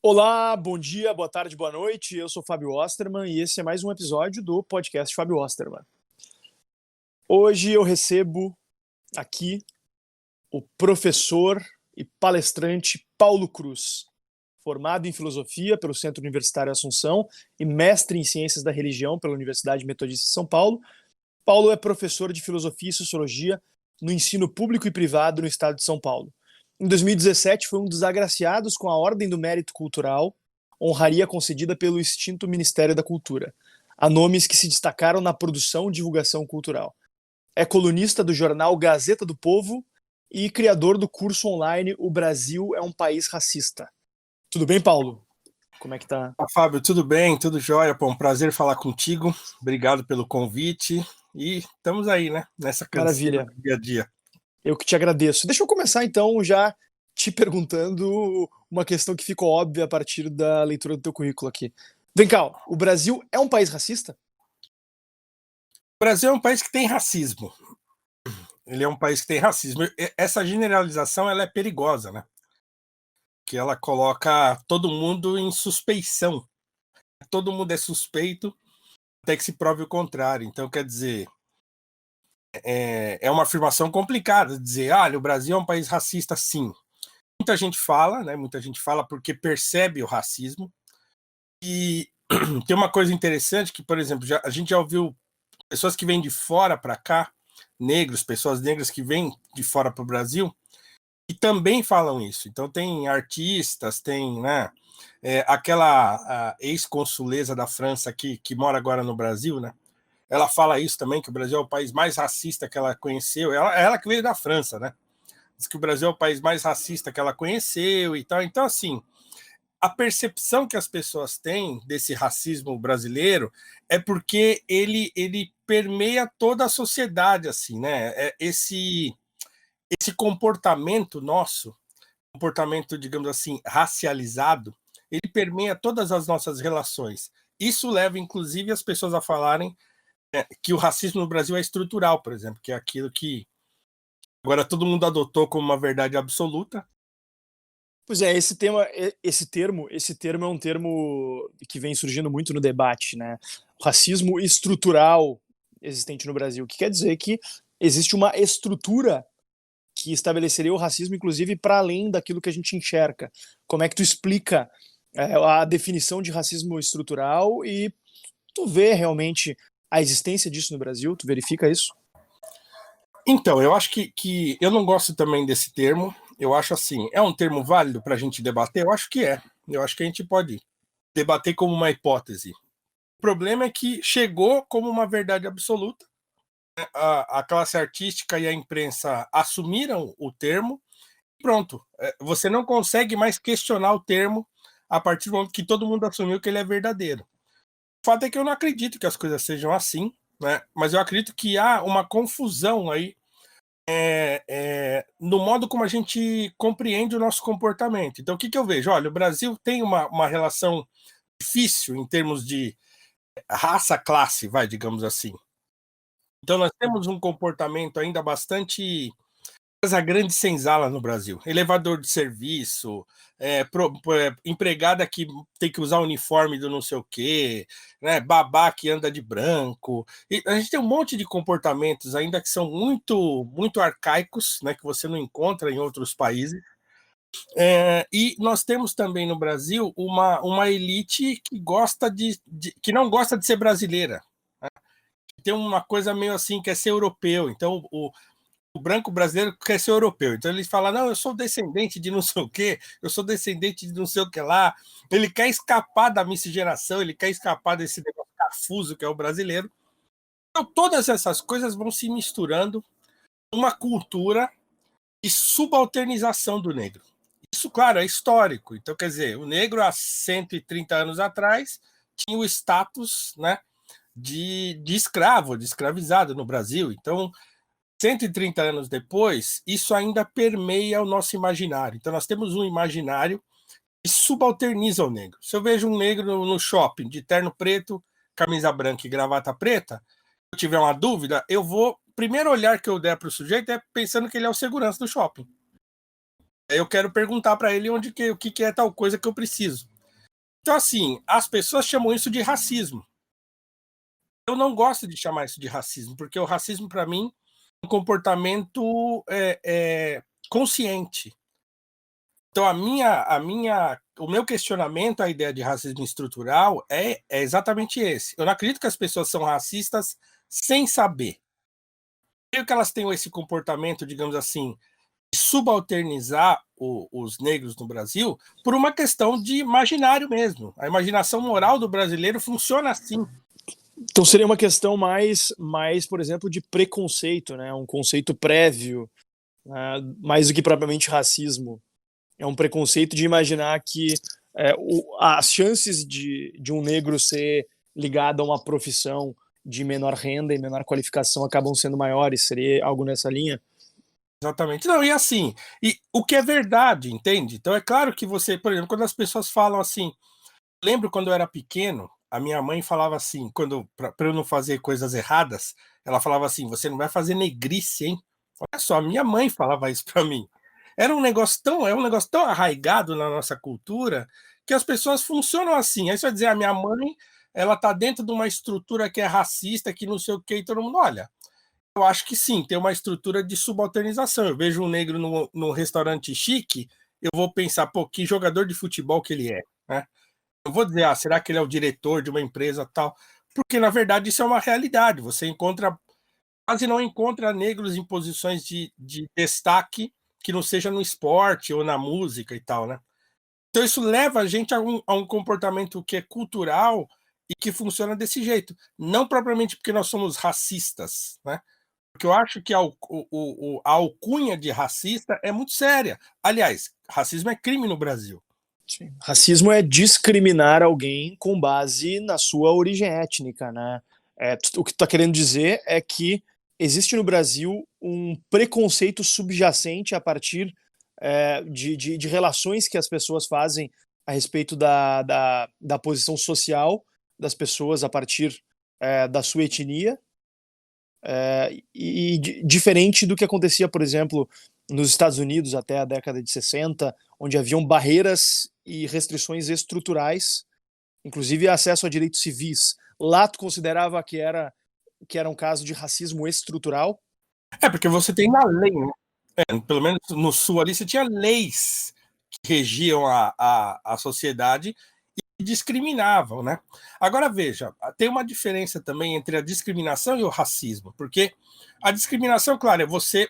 Olá, bom dia, boa tarde, boa noite. Eu sou Fábio Osterman e esse é mais um episódio do podcast Fábio Osterman. Hoje eu recebo aqui o professor e palestrante Paulo Cruz, formado em filosofia pelo Centro Universitário Assunção e mestre em ciências da religião pela Universidade Metodista de São Paulo. Paulo é professor de filosofia e sociologia no ensino público e privado no estado de São Paulo. Em 2017, foi um dos agraciados com a Ordem do Mérito Cultural, honraria concedida pelo extinto Ministério da Cultura, a nomes que se destacaram na produção e divulgação cultural. É colunista do jornal Gazeta do Povo e criador do curso online O Brasil é um País Racista. Tudo bem, Paulo? Como é que tá? Fábio, tudo bem? Tudo jóia? Pô, um prazer falar contigo. Obrigado pelo convite. E estamos aí, né? Nessa canseira Maravilha. do dia a dia. Eu que te agradeço. Deixa eu começar, então, já te perguntando uma questão que ficou óbvia a partir da leitura do teu currículo aqui. Vem cá, o Brasil é um país racista? O Brasil é um país que tem racismo. Ele é um país que tem racismo. Essa generalização ela é perigosa, né? Que ela coloca todo mundo em suspeição. Todo mundo é suspeito até que se prove o contrário. Então, quer dizer, é uma afirmação complicada dizer, olha, o Brasil é um país racista, sim. Muita gente fala, né? Muita gente fala porque percebe o racismo. E tem uma coisa interessante que, por exemplo, a gente já ouviu pessoas que vêm de fora para cá, pessoas negras que vêm de fora para o Brasil, e também falam isso. Então tem artistas, tem, né, aquela ex-consuleza da França que mora agora no Brasil, né? Ela fala isso também, que o Brasil é o país mais racista que ela conheceu. Ela que veio da França, né? Diz que o Brasil é o país mais racista que ela conheceu e tal. Então, assim, a percepção que as pessoas têm desse racismo brasileiro é porque ele permeia toda a sociedade, assim, né? Esse comportamento nosso, comportamento, digamos assim, racializado, ele permeia todas as nossas relações. Isso leva, inclusive, as pessoas a falarem que o racismo no Brasil é estrutural, por exemplo, que é aquilo que agora todo mundo adotou como uma verdade absoluta. Pois é, esse termo é um termo que vem surgindo muito no debate, né? O racismo estrutural existente no Brasil, que quer dizer que existe uma estrutura que estabeleceria o racismo, inclusive, para além daquilo que a gente enxerga. Como é que tu explica a definição de racismo estrutural e tu vê realmente a existência disso no Brasil? Tu verifica isso? Então, eu acho que eu não gosto também desse termo. Eu acho assim, é um termo válido para a gente debater? Eu acho que é. Eu acho que a gente pode debater como uma hipótese. O problema é que chegou como uma verdade absoluta. A classe artística e a imprensa assumiram o termo. Pronto. Você não consegue mais questionar o termo a partir do momento que todo mundo assumiu que ele é verdadeiro. O fato é que eu não acredito que as coisas sejam assim, né? Mas eu acredito que há uma confusão aí no modo como a gente compreende o nosso comportamento. Então, o que eu vejo? Olha, o Brasil tem uma relação difícil em termos de raça-classe, digamos assim. Então, nós temos um comportamento ainda bastante casa grande senzala no Brasil. Elevador de serviço, empregada que tem que usar uniforme do não sei o quê, né? Babá que anda de branco. E a gente tem um monte de comportamentos ainda que são muito, muito arcaicos, né? Que você não encontra em outros países. E nós temos também no Brasil uma elite que que não gosta de ser brasileira. Tem uma coisa meio assim, quer ser europeu. Então, o branco brasileiro quer ser europeu. Então ele fala, não, eu sou descendente de não sei o quê, eu sou descendente de não sei o que lá. Ele quer escapar da miscigenação, ele quer escapar desse negócio cafuso que é o brasileiro. Então todas essas coisas vão se misturando numa cultura de subalternização do negro. Isso, claro, é histórico. Então, quer dizer, o negro há 130 anos atrás tinha o status, né, de escravo, de escravizado no Brasil. Então, 130 anos depois, isso ainda permeia o nosso imaginário. Então, nós temos um imaginário que subalterniza o negro. Se eu vejo um negro no shopping, de terno preto, camisa branca e gravata preta, se eu tiver uma dúvida, eu vou. O primeiro olhar que eu der para o sujeito é pensando que ele é o segurança do shopping. Aí eu quero perguntar para ele o que é tal coisa que eu preciso. Então, assim, as pessoas chamam isso de racismo. Eu não gosto de chamar isso de racismo, porque o racismo, para mim, é um comportamento consciente. Então, o meu questionamento à ideia de racismo estrutural é exatamente esse. Eu não acredito que as pessoas são racistas sem saber. Creio que elas têm esse comportamento, digamos assim, de subalternizar os negros no Brasil por uma questão de imaginário mesmo. A imaginação moral do brasileiro funciona assim. Então seria uma questão mais, por exemplo, de preconceito, né? Um conceito prévio, né? Mais do que propriamente racismo. É um preconceito de imaginar que as chances de um negro ser ligado a uma profissão de menor renda e menor qualificação acabam sendo maiores. Seria algo nessa linha? Exatamente. Não, e assim, e o que é verdade, entende? Então é claro que você, por exemplo, quando as pessoas falam assim, lembro quando eu era pequeno, a minha mãe falava assim, quando para eu não fazer coisas erradas, ela falava assim: "Você não vai fazer negrice, hein?". Olha só, a minha mãe falava isso para mim. É um negócio tão arraigado na nossa cultura que as pessoas funcionam assim. Aí você vai dizer: "A minha mãe, ela tá dentro de uma estrutura que é racista, que não sei o quê", e todo mundo olha. Eu acho que sim, tem uma estrutura de subalternização. Eu vejo um negro no restaurante chique, eu vou pensar: "Pô, que jogador de futebol que ele é", né? Eu vou dizer: "Ah, será que ele é o diretor de uma empresa tal?". Porque, na verdade, isso é uma realidade. Você encontra quase não encontra negros em posições de destaque que não seja no esporte ou na música e tal, né? Então isso leva a gente a um comportamento que é cultural e que funciona desse jeito. Não propriamente porque nós somos racistas, né? Porque eu acho que a alcunha de racista é muito séria. Aliás, racismo é crime no Brasil. Sim. Racismo é discriminar alguém com base na sua origem étnica, né? O que tu está querendo dizer é que existe no Brasil um preconceito subjacente a partir de relações que as pessoas fazem a respeito da posição social das pessoas a partir da sua etnia, diferente do que acontecia, por exemplo, nos Estados Unidos até a década de 60, onde haviam barreiras e restrições estruturais, inclusive acesso a direitos civis. Lá tu considerava que era um caso de racismo estrutural? É, porque você tem na lei, né? Pelo menos no sul ali, você tinha leis que regiam a sociedade e discriminavam, né? Agora veja, tem uma diferença também entre a discriminação e o racismo, porque a discriminação, claro, é você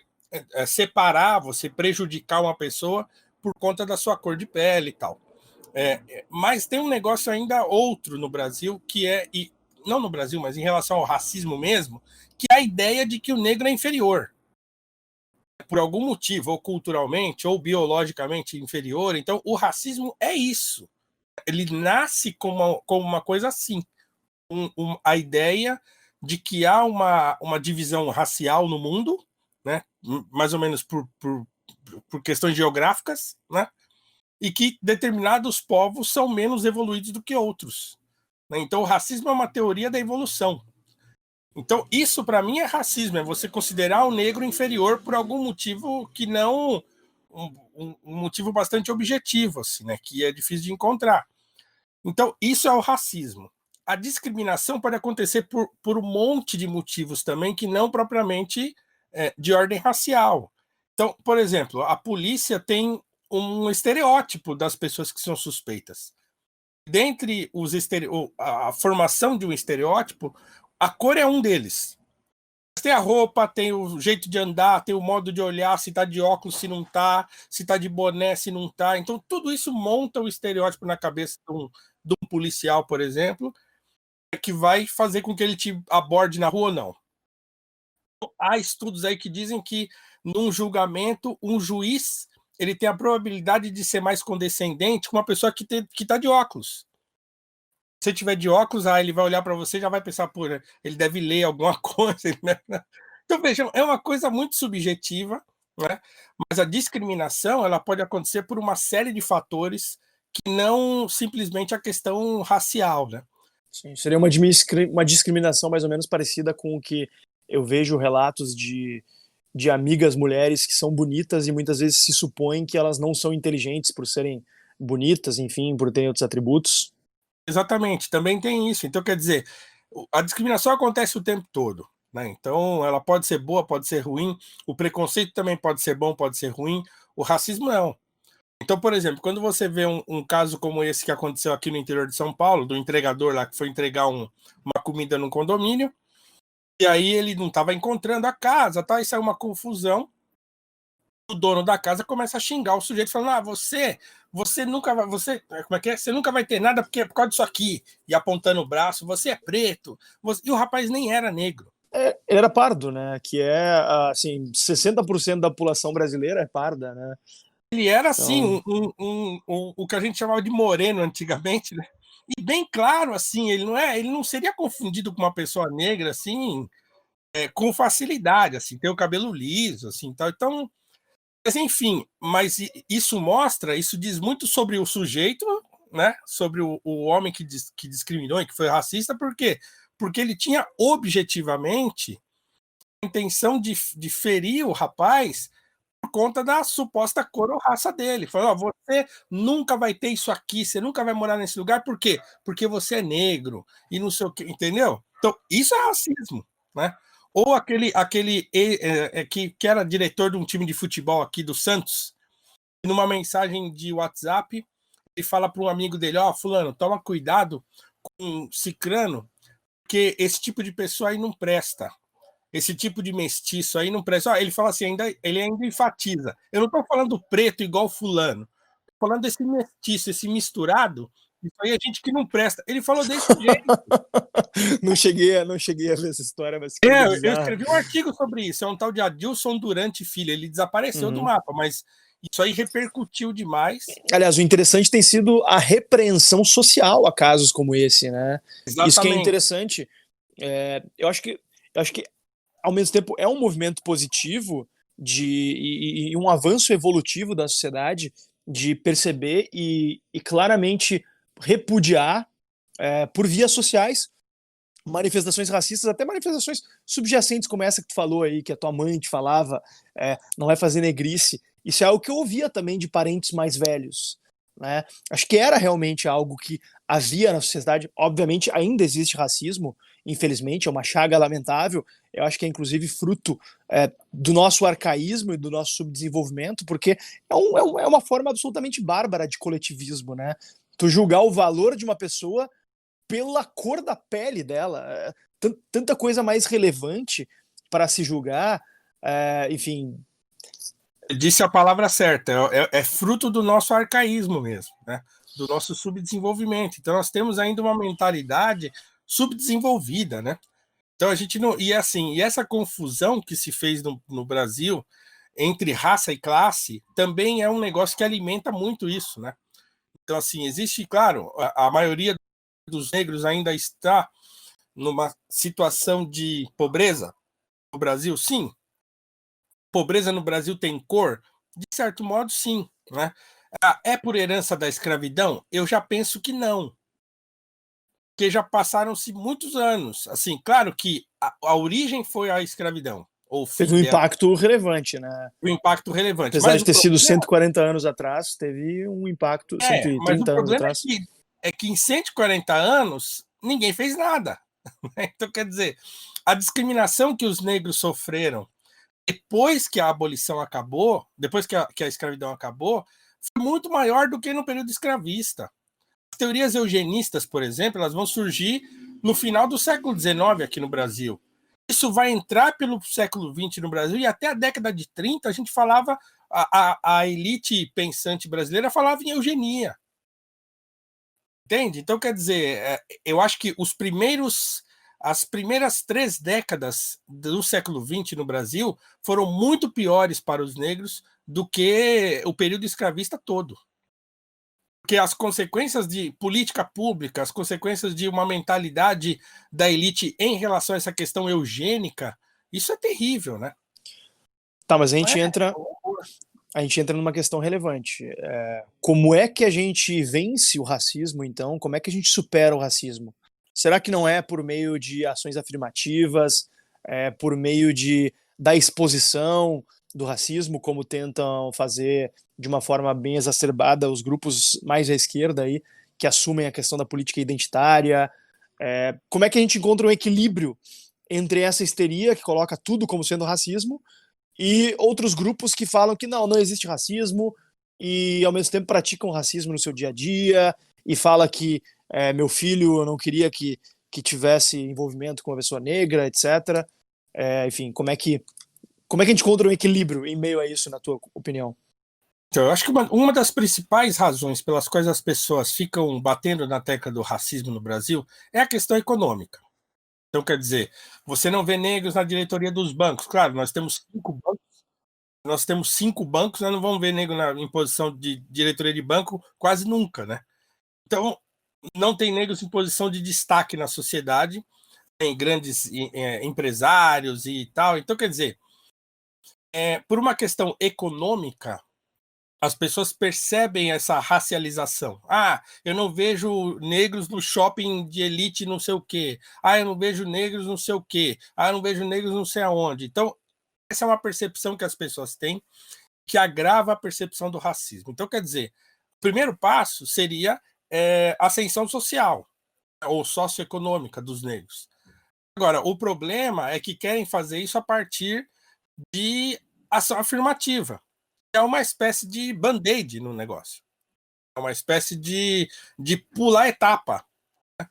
separar, você prejudicar uma pessoa por conta da sua cor de pele e tal. Mas tem um negócio ainda outro no Brasil que e não no Brasil, mas em relação ao racismo mesmo, que é a ideia de que o negro é inferior. Por algum motivo, ou culturalmente, ou biologicamente inferior. Então, o racismo é isso. Ele nasce como uma coisa assim. A ideia de que há uma divisão racial no mundo, né? Mais ou menos por questões geográficas, né? E que determinados povos são menos evoluídos do que outros. Né? Então, o racismo é uma teoria da evolução. Então, isso para mim é racismo, é você considerar o negro inferior por algum motivo que não. Um motivo bastante objetivo, assim, né? Que é difícil de encontrar. Então, isso é o racismo. A discriminação pode acontecer por um monte de motivos também, que não propriamente de ordem racial. Então, por exemplo, a polícia tem um estereótipo das pessoas que são suspeitas. Dentre a formação de um estereótipo, a cor é um deles. Tem a roupa, tem o jeito de andar, tem o modo de olhar, se tá de óculos, se não tá, se tá de boné, se não tá. Então, tudo isso monta o estereótipo na cabeça de um policial, por exemplo, que vai fazer com que ele te aborde na rua ou não. Há estudos aí que dizem que, num julgamento, um juiz ele tem a probabilidade de ser mais condescendente com uma pessoa que tá de óculos. Se você tiver de óculos, ele vai olhar para você e já vai pensar, pô, ele deve ler alguma coisa. Né? Então, vejam, é uma coisa muito subjetiva, né? Mas a discriminação ela pode acontecer por uma série de fatores que não simplesmente a questão racial, né? Sim, seria uma discriminação mais ou menos parecida com o que eu vejo relatos de amigas mulheres que são bonitas e muitas vezes se supõe que elas não são inteligentes por serem bonitas, enfim, por terem outros atributos. Exatamente, também tem isso. Então, quer dizer, a discriminação acontece o tempo todo, né? Então, ela pode ser boa, pode ser ruim, o preconceito também pode ser bom, pode ser ruim, o racismo não. Então, por exemplo, quando você vê um caso como esse que aconteceu aqui no interior de São Paulo, do entregador lá que foi entregar uma comida num condomínio, e aí ele não estava encontrando a casa, tá? E saiu uma confusão. O dono da casa começa a xingar o sujeito, falando: você nunca vai, como é que é? Você nunca vai ter nada porque é por causa disso aqui. E apontando o braço, você é preto. E o rapaz nem era negro. Ele era pardo, né? Que é, assim, 60% da população brasileira é parda, né? Ele era, Então, assim, o que a gente chamava de moreno antigamente, né? E bem claro, assim, ele não seria confundido com uma pessoa negra, assim, com facilidade, assim, tem o cabelo liso, assim, tal. Então, mas enfim, mas isso diz muito sobre o sujeito, né? Sobre o homem que discriminou e que foi racista, por quê? Porque ele tinha objetivamente a intenção de ferir o rapaz por conta da suposta cor ou raça dele. Falou: oh, você nunca vai ter isso aqui, você nunca vai morar nesse lugar, por quê? Porque você é negro e não sei o que, entendeu? Então, isso é racismo, né? Ou aquele que era diretor de um time de futebol aqui do Santos, numa mensagem de WhatsApp, ele fala para um amigo dele: ó, fulano, toma cuidado com cicrano, porque esse tipo de pessoa aí não presta. Esse tipo de mestiço aí não presta. Ó, ele fala assim, ele ainda enfatiza. Eu não estou falando preto igual fulano. Estou falando desse mestiço, esse misturado. Isso aí é gente que não presta. Ele falou desse jeito. não cheguei a ver essa história, mas que coisa Eu bizarra. escrevi um artigo sobre isso. É um tal de Adilson Durante Filho. Ele desapareceu do Uhum. mapa, mas isso aí repercutiu demais. Aliás, o interessante tem sido a repreensão social a casos como esse, né? Isso que é Exatamente. interessante. Eu acho que ao mesmo tempo é um movimento positivo e um avanço evolutivo da sociedade de perceber e claramente repudiar por vias sociais manifestações racistas, até manifestações subjacentes como essa que tu falou aí, que a tua mãe te falava, não vai fazer negrice. Isso é algo que eu ouvia também de parentes mais velhos, né? Acho que era realmente algo que havia na sociedade. Obviamente ainda existe racismo, infelizmente, é uma chaga lamentável. Eu acho que é inclusive fruto do nosso arcaísmo e do nosso subdesenvolvimento, porque é uma forma absolutamente bárbara de coletivismo, né? Tu julgar o valor de uma pessoa pela cor da pele dela. Tanta coisa mais relevante para se julgar, enfim. Disse a palavra certa. É fruto do nosso arcaísmo mesmo, né? Do nosso subdesenvolvimento. Então, nós temos ainda uma mentalidade subdesenvolvida, né? Então a gente não. E assim, e essa confusão que se fez no Brasil entre raça e classe também é um negócio que alimenta muito isso, né? Então, assim, existe, claro, a maioria dos negros ainda está numa situação de pobreza no Brasil, sim. Pobreza no Brasil tem cor? De certo modo, sim, né? É por herança da escravidão? Eu já penso que não, porque já passaram-se muitos anos. Assim, claro que a origem foi a escravidão, ou Teve um filha, impacto relevante, né? o impacto relevante. Apesar Mas de ter sido 140 anos atrás, teve um impacto, mas o 130 anos problema atrás. é que em 140 anos ninguém fez nada. Então, quer dizer, a discriminação que os negros sofreram depois que a abolição acabou, depois que a escravidão acabou, foi muito maior do que no período escravista. As teorias eugenistas, por exemplo, elas vão surgir no final do século XIX aqui no Brasil. Isso vai entrar pelo século XX no Brasil e até a década de 30 a gente falava, a elite pensante brasileira falava em eugenia. Entende? Então, quer dizer, eu acho que as primeiras 3 décadas do século XX no Brasil foram muito piores para os negros do que o período escravista todo. Porque as consequências de política pública, as consequências de uma mentalidade da elite em relação a essa questão eugênica, isso é terrível, né? Tá, mas a Não é? gente entra, a gente entra numa questão relevante. Como é que a gente vence o racismo, então? Como é que a gente supera o racismo? Será que não é por meio de ações afirmativas, por meio da exposição do racismo, como tentam fazer de uma forma bem exacerbada os grupos mais à esquerda aí, que assumem a questão da política identitária. Como é que a gente encontra um equilíbrio entre essa histeria, que coloca tudo como sendo racismo, e outros grupos que falam que não existe racismo, e ao mesmo tempo praticam racismo no seu dia a dia, e fala que meu filho, eu não queria que tivesse envolvimento com uma pessoa negra, etc. Enfim, como é que a gente encontra um equilíbrio em meio a isso, na tua opinião? Então, eu acho que uma das principais razões pelas quais as pessoas ficam batendo na tecla do racismo no Brasil é a questão econômica. Então, quer dizer, você não vê negros na diretoria dos bancos. Claro, nós temos 5 bancos, nós não vamos ver negro em posição de diretoria de banco quase nunca, né? Então, não tem negros em posição de destaque na sociedade, tem grandes empresários e tal. Então, quer dizer, por uma questão econômica, as pessoas percebem essa racialização. Eu não vejo negros no shopping de elite não sei o quê. Eu não vejo negros não sei o quê. Eu não vejo negros não sei aonde. Então, essa é uma percepção que as pessoas têm que agrava a percepção do racismo. Então, quer dizer, o primeiro passo seria a ascensão social ou socioeconômica dos negros. Agora, o problema é que querem fazer isso a partir de ação afirmativa. É uma espécie de band-aid no negócio. É uma espécie de pular etapa.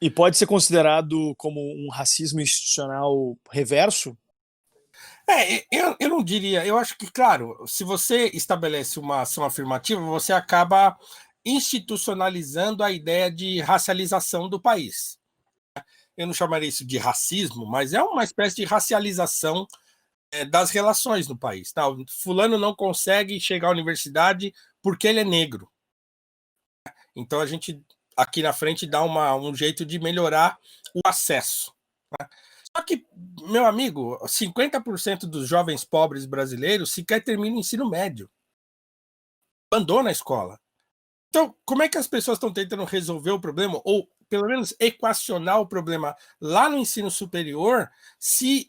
E pode ser considerado como um racismo institucional reverso? Eu não diria. Eu acho que, claro, se você estabelece uma ação afirmativa, você acaba institucionalizando a ideia de racialização do país. Eu não chamaria isso de racismo, mas é uma espécie de racialização das relações no país. Tá? Fulano não consegue chegar à universidade porque ele é negro. Então a gente aqui na frente dá um jeito de melhorar o acesso. Né? Só que, meu amigo, 50% dos jovens pobres brasileiros sequer terminam o ensino médio. Abandona a escola. Então, como é que as pessoas estão tentando resolver o problema, ou pelo menos equacionar o problema lá no ensino superior, se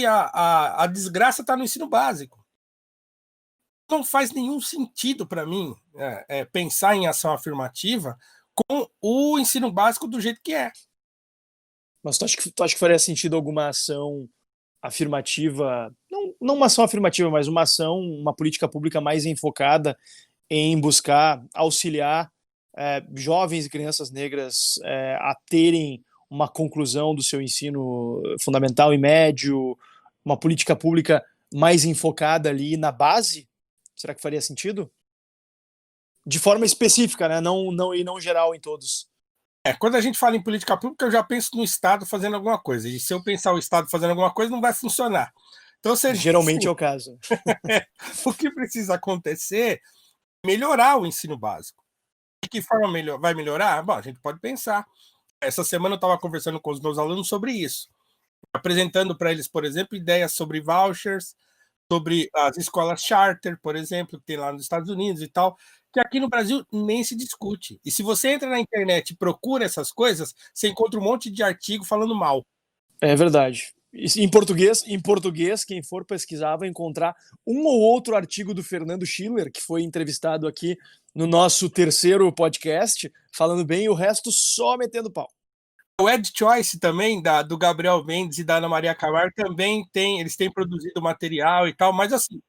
a desgraça está no ensino básico? Não faz nenhum sentido para mim pensar em ação afirmativa com o ensino básico do jeito que é. Mas tu acha que faria sentido alguma ação afirmativa, não uma ação afirmativa, mas uma política pública mais enfocada em buscar auxiliar jovens e crianças negras a terem uma conclusão do seu ensino fundamental e médio, uma política pública mais enfocada ali na base? Será que faria sentido? De forma específica, né? Não geral em todos. Quando a gente fala em política pública, eu já penso no Estado fazendo alguma coisa. E se eu pensar o Estado fazendo alguma coisa, não vai funcionar. Então, seria Geralmente assim, é o caso. o que precisa acontecer é melhorar o ensino básico. De que forma vai melhorar? Bom, a gente pode pensar. Essa semana eu estava conversando com os meus alunos sobre isso, apresentando para eles, por exemplo, ideias sobre vouchers, sobre as escolas charter, por exemplo, que tem lá nos Estados Unidos e tal, que aqui no Brasil nem se discute. E se você entra na internet e procura essas coisas, você encontra um monte de artigo falando mal. É verdade. Em português, quem for pesquisar vai encontrar um ou outro artigo do Fernando Schiller, que foi entrevistado aqui no nosso terceiro podcast, falando bem, e o resto só metendo pau. O Ed Choice também, do Gabriel Mendes e da Ana Maria Camargo, também eles têm produzido material e tal, mas assim,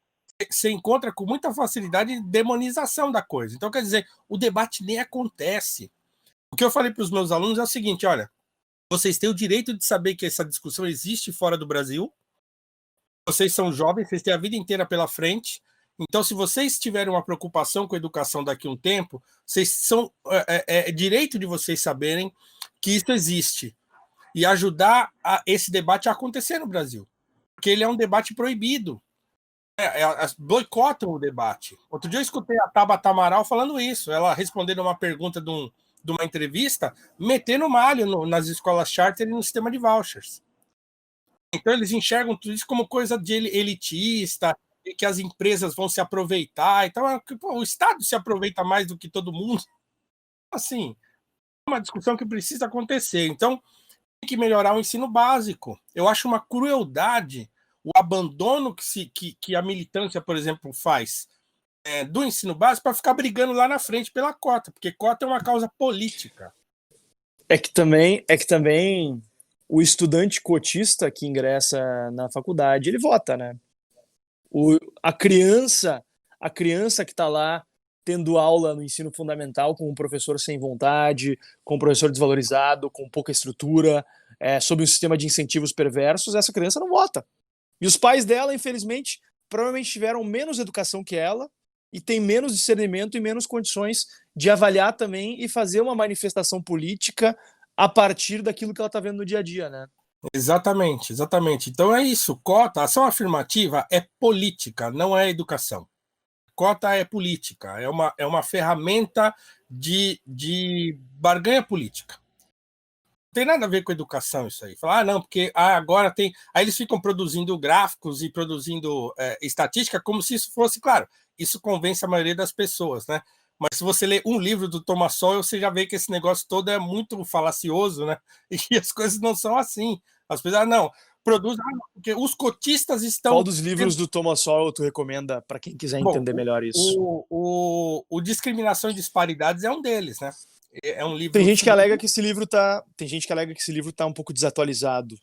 você encontra com muita facilidade demonização da coisa. Então, quer dizer, o debate nem acontece. O que eu falei para os meus alunos é o seguinte, olha, vocês têm o direito de saber que essa discussão existe fora do Brasil, vocês são jovens, vocês têm a vida inteira pela frente, então se vocês tiverem uma preocupação com a educação daqui a um tempo, é direito de vocês saberem que isso existe e ajudar esse debate a acontecer no Brasil, porque ele é um debate proibido. Boicotam o debate. Outro dia eu escutei a Tabata Amaral falando isso, ela respondendo uma pergunta de uma entrevista, metendo malho nas escolas charter e no sistema de vouchers. Então eles enxergam tudo isso como coisa de elitista, e que as empresas vão se aproveitar. Então, o Estado se aproveita mais do que todo mundo. Assim, é uma discussão que precisa acontecer. Então, tem que melhorar o ensino básico. Eu acho uma crueldade o abandono que a militância, por exemplo, faz do ensino básico para ficar brigando lá na frente pela cota, porque cota é uma causa política. É que também o estudante cotista que ingressa na faculdade, ele vota, né? O, a criança, a criança que está lá tendo aula no ensino fundamental com um professor sem vontade, com um professor desvalorizado, com pouca estrutura, sob um sistema de incentivos perversos, essa criança não vota. E os pais dela, infelizmente, provavelmente tiveram menos educação que ela e têm menos discernimento e menos condições de avaliar também e fazer uma manifestação política a partir daquilo que ela está vendo no dia a dia, né? Exatamente, exatamente. Então é isso. Cota, ação afirmativa é política, não é educação. Cota é política, é uma ferramenta de barganha política. Não tem nada a ver com educação isso aí. Falar, não, porque agora tem. Aí eles ficam produzindo gráficos e produzindo estatística como se isso fosse, claro, isso convence a maioria das pessoas, né? Mas se você lê um livro do Thomas Sowell, você já vê que esse negócio todo é muito falacioso, né? E as coisas não são assim. As pessoas, não, produz, porque os cotistas Qual estão. dos livros do Thomas Sowell tu recomenda para quem quiser Bom, entender melhor isso? o Discriminação e Disparidades é um deles, né? É um Tem livro. gente que alega que esse livro tá, tem gente que alega que esse livro tá um pouco desatualizado.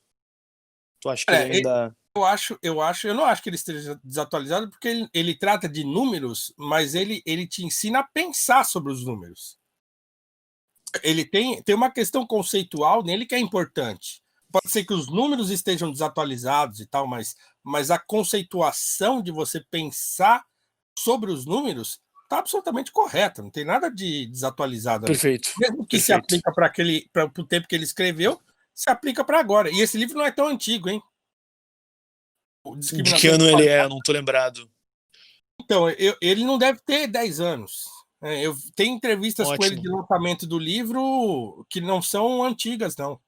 Tu acha que ele ainda Eu não acho que ele esteja desatualizado, porque ele trata de números, mas ele te ensina a pensar sobre os números. Ele tem uma questão conceitual nele que é importante. Pode ser que os números estejam desatualizados e tal, mas a conceituação de você pensar sobre os números está absolutamente correta, não tem nada de desatualizado ali. perfeito, Mesmo que se perfeito. aplica para o tempo que ele escreveu, se aplica para agora. E esse livro não é tão antigo, hein? De que Discriminação e ano ele é? Disparidade. Eu não tô lembrado. Então, ele não deve ter 10 anos. Eu tenho entrevistas com ele Ótimo. de lançamento do livro que não são antigas, não.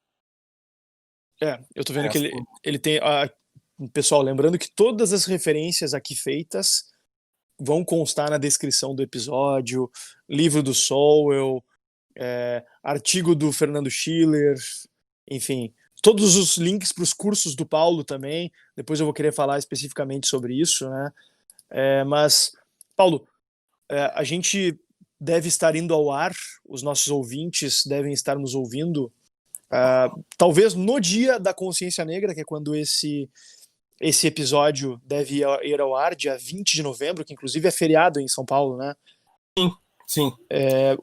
Eu tô vendo que Assim, ele tem. Pessoal, lembrando que todas as referências aqui feitas vão constar na descrição do episódio, livro do Sowell, artigo do Fernando Schiller, enfim, todos os links para os cursos do Paulo também. Depois eu vou querer falar especificamente sobre isso, né? Mas, Paulo, a gente deve estar indo ao ar, os nossos ouvintes devem estar nos ouvindo, talvez no dia da Consciência Negra, que é quando esse episódio deve ir ao ar, dia 20 de novembro, que inclusive é feriado em São Paulo, né? sim,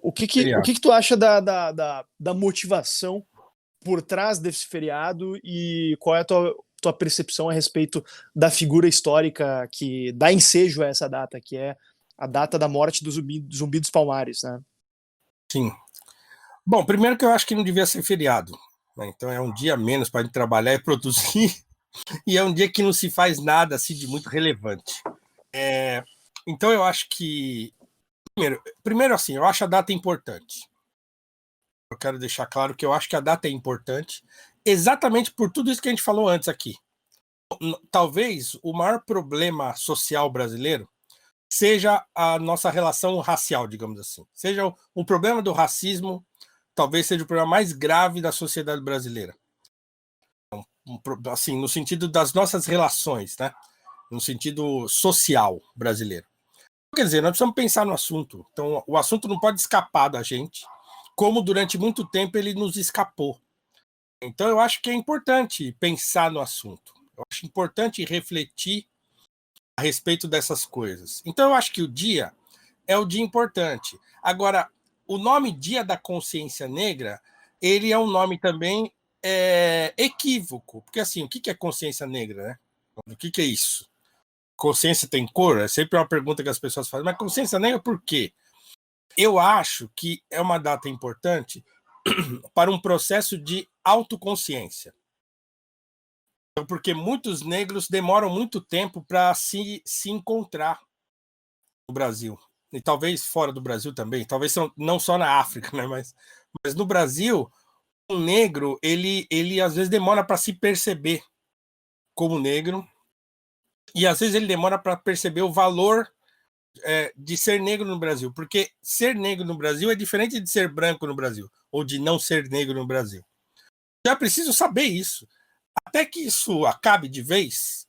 O que tu acha da motivação por trás desse feriado e qual é a tua percepção a respeito da figura histórica que dá ensejo a essa data, que é a data da morte do Zumbi dos Palmares, né? sim. Bom, primeiro que eu acho que não devia ser feriado, né? Então é um dia menos para a gente trabalhar e produzir, e é um dia que não se faz nada assim de muito relevante. Então eu acho que primeiro assim, eu acho a data importante. Eu quero deixar claro que eu acho que a data é importante, exatamente por tudo isso que a gente falou antes aqui. Talvez o maior problema social brasileiro seja a nossa relação racial, digamos assim. Seja o problema do racismo, talvez seja o problema mais grave da sociedade brasileira. Assim, no sentido das nossas relações, né? No sentido social brasileiro. Quer dizer, nós precisamos pensar no assunto. Então, o assunto não pode escapar da gente, como durante muito tempo ele nos escapou. Então, eu acho que é importante pensar no assunto. Eu acho importante refletir a respeito dessas coisas. Então, eu acho que o dia é o dia importante. Agora, o nome Dia da Consciência Negra, ele é um nome também equívoco, porque assim, o que é consciência negra, né? O que é isso? Consciência tem cor? É sempre uma pergunta que as pessoas fazem, mas consciência negra por quê? Eu acho que é uma data importante para um processo de autoconsciência. Porque muitos negros demoram muito tempo para se encontrar no Brasil. E talvez fora do Brasil também, talvez não só na África, né? Mas no Brasil, o negro, ele às vezes demora para se perceber como negro, e às vezes ele demora para perceber o valor de ser negro no Brasil, porque ser negro no Brasil é diferente de ser branco no Brasil, ou de não ser negro no Brasil. Já preciso saber isso. Até que isso acabe de vez,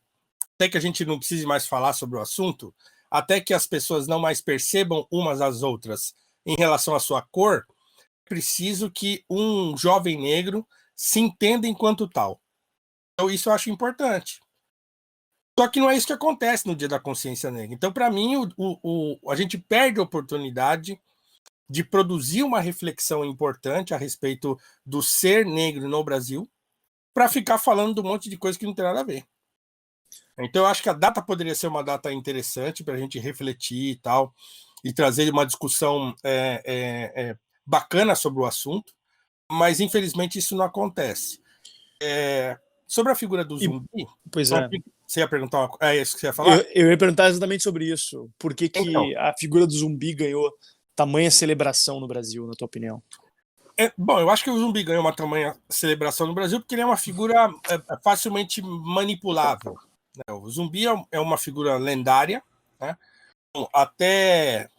até que a gente não precise mais falar sobre o assunto, até que as pessoas não mais percebam umas às outras em relação à sua cor, preciso que um jovem negro se entenda enquanto tal. Então, isso eu acho importante. Só que não é isso que acontece no Dia da Consciência Negra. Então, para mim, a gente perde a oportunidade de produzir uma reflexão importante a respeito do ser negro no Brasil, para ficar falando de um monte de coisa que não tem nada a ver. Então, eu acho que a data poderia ser uma data interessante para a gente refletir e tal, e trazer uma discussão bacana sobre o assunto, mas infelizmente isso não acontece. Sobre a figura do zumbi, pois é. você ia perguntar uma coisa? É isso que você ia falar? Eu ia perguntar exatamente sobre isso. Por que Então, a figura do zumbi ganhou tamanha celebração no Brasil, na tua opinião? bom, eu acho que o zumbi ganhou uma tamanha celebração no Brasil porque ele é uma figura facilmente manipulável. Né? O zumbi é uma figura lendária. Né? Até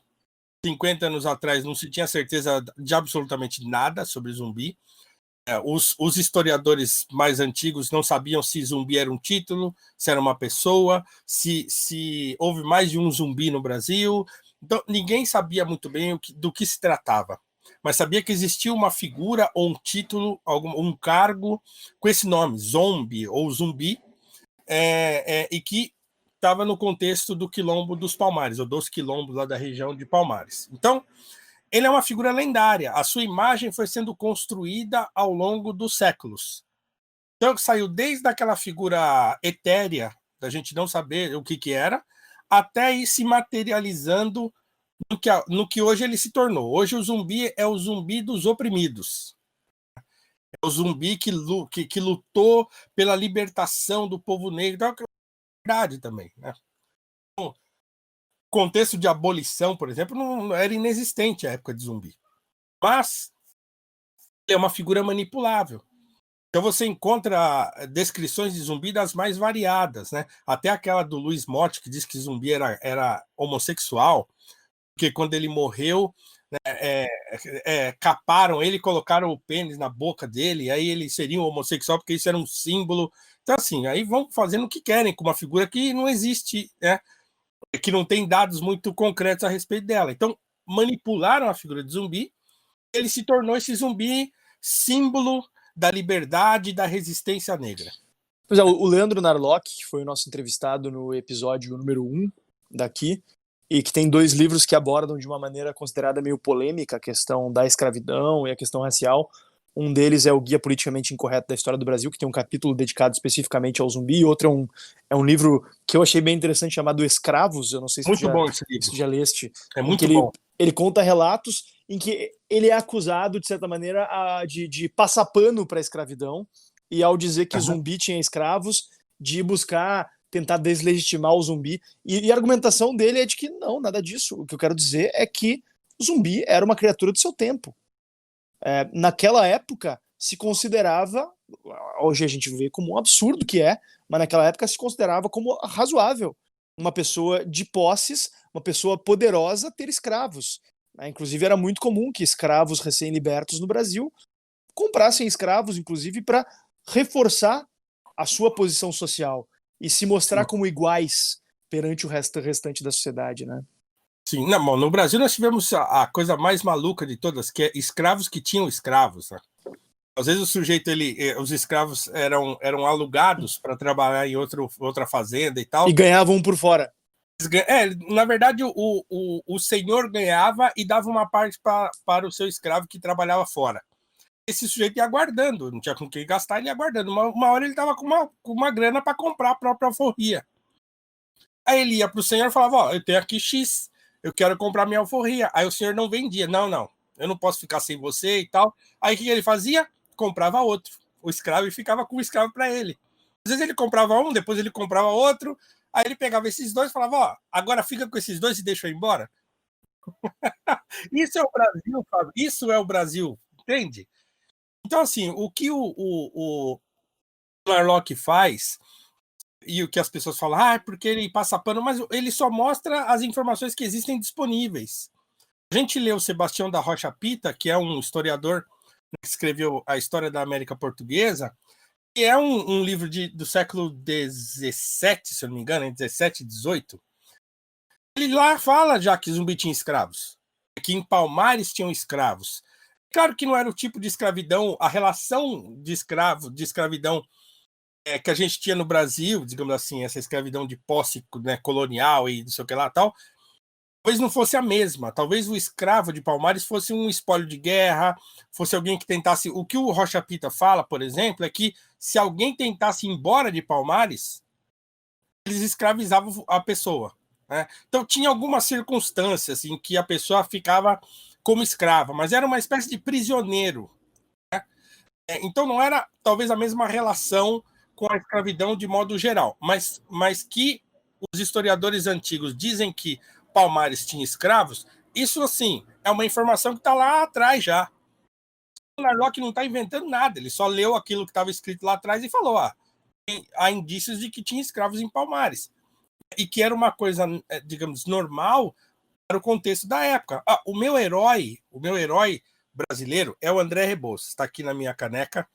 50 anos atrás não se tinha certeza de absolutamente nada sobre zumbi. Os historiadores mais antigos não sabiam se zumbi era um título, se era uma pessoa, se houve mais de um zumbi no Brasil. Então, ninguém sabia muito bem do que se tratava, mas sabia que existia uma figura ou um título, um cargo com esse nome, zombie ou zumbi, e que estava no contexto do Quilombo dos Palmares, ou dos quilombos lá da região de Palmares. Então, ele é uma figura lendária. A sua imagem foi sendo construída ao longo dos séculos. Então, saiu desde aquela figura etérea, da gente não saber o que era, até ir se materializando no que hoje ele se tornou. Hoje o zumbi é o zumbi dos oprimidos. É o zumbi que lutou pela libertação do povo negro. Então, é verdade também. Né? O contexto de abolição, por exemplo, não era inexistente à época de zumbi. Mas é uma figura manipulável. Então você encontra descrições de zumbi das mais variadas, né? Até aquela do Luiz Motti, que diz que zumbi era homossexual, porque quando ele morreu, né, caparam ele, colocaram o pênis na boca dele, aí ele seria um homossexual, porque isso era um símbolo. Então, assim, aí vão fazendo o que querem com uma figura que não existe, né? Que não tem dados muito concretos a respeito dela. Então, manipularam a figura de zumbi, ele se tornou esse zumbi símbolo da liberdade e da resistência negra. Pois é, o Leandro Narlock, que foi o nosso entrevistado no episódio número 1 daqui, e que tem 2 livros que abordam de uma maneira considerada meio polêmica a questão da escravidão e a questão racial. Um deles é o Guia Politicamente Incorreto da História do Brasil, que tem um capítulo dedicado especificamente ao zumbi, e outro é um livro que eu achei bem interessante, chamado Escravos. Eu não sei se muito bom esse livro. Se tu já leste. É muito bom. Ele conta relatos em que ele é acusado, de certa maneira, de passar pano para a escravidão, e ao dizer que zumbi tinha escravos, de buscar tentar deslegitimar o zumbi. E a argumentação dele é de que não, nada disso. O que eu quero dizer é que o zumbi era uma criatura do seu tempo. Naquela época se considerava, hoje a gente vê como um absurdo que é, mas naquela época se considerava como razoável uma pessoa de posses, uma pessoa poderosa ter escravos. Inclusive era muito comum que escravos recém-libertos no Brasil comprassem escravos, inclusive para reforçar a sua posição social e se mostrar como iguais perante o restante da sociedade, né? Sim, não, no Brasil nós tivemos a coisa mais maluca de todas, que é escravos que tinham escravos. Né? Às vezes o sujeito, os escravos eram alugados para trabalhar em outra fazenda e tal. E ganhavam por fora. Na verdade, o senhor ganhava e dava uma parte para o seu escravo que trabalhava fora. Esse sujeito ia aguardando, não tinha com quem gastar, ele ia aguardando. Uma hora ele estava com uma grana para comprar a própria alforria. Aí ele ia para o senhor e falava, ó, eu tenho aqui X, eu quero comprar minha alforria. Aí o senhor não vendia. Não, eu não posso ficar sem você e tal. Aí o que ele fazia? Comprava outro, o escravo, e ficava com o escravo para ele. Às vezes ele comprava um, depois ele comprava outro, aí ele pegava esses dois e falava, ó, agora fica com esses dois e deixa eu ir embora. Isso é o Brasil, Fábio. Isso é o Brasil, entende? Então, assim, o que o Narlock faz, e o que as pessoas falam, é porque ele passa pano, mas ele só mostra as informações que existem disponíveis. A gente leu Sebastião da Rocha Pita, que é um historiador que escreveu a História da América Portuguesa, que é um livro do século XVII, se eu não me engano, XVII, XVIII. Ele lá fala já que Zumbi tinha escravos, que em Palmares tinham escravos. Claro que não era o tipo de escravidão, a relação de escravidão que a gente tinha no Brasil, digamos assim, essa escravidão de posse, né, colonial e não sei o que lá tal, talvez não fosse a mesma. Talvez o escravo de Palmares fosse um espólio de guerra, fosse alguém que tentasse. O que o Rocha Pita fala, por exemplo, é que se alguém tentasse ir embora de Palmares, eles escravizavam a pessoa. Né? Então tinha algumas circunstâncias em que a pessoa ficava como escrava, mas era uma espécie de prisioneiro. Né? Então não era talvez a mesma relação com a escravidão de modo geral, mas que os historiadores antigos dizem que Palmares tinha escravos, isso assim é uma informação que está lá atrás já. O Narlock não está inventando nada, ele só leu aquilo que estava escrito lá atrás e falou: há indícios de que tinha escravos em Palmares. E que era uma coisa, digamos, normal para o contexto da época. O meu herói brasileiro é o André Rebouças, está aqui na minha caneca.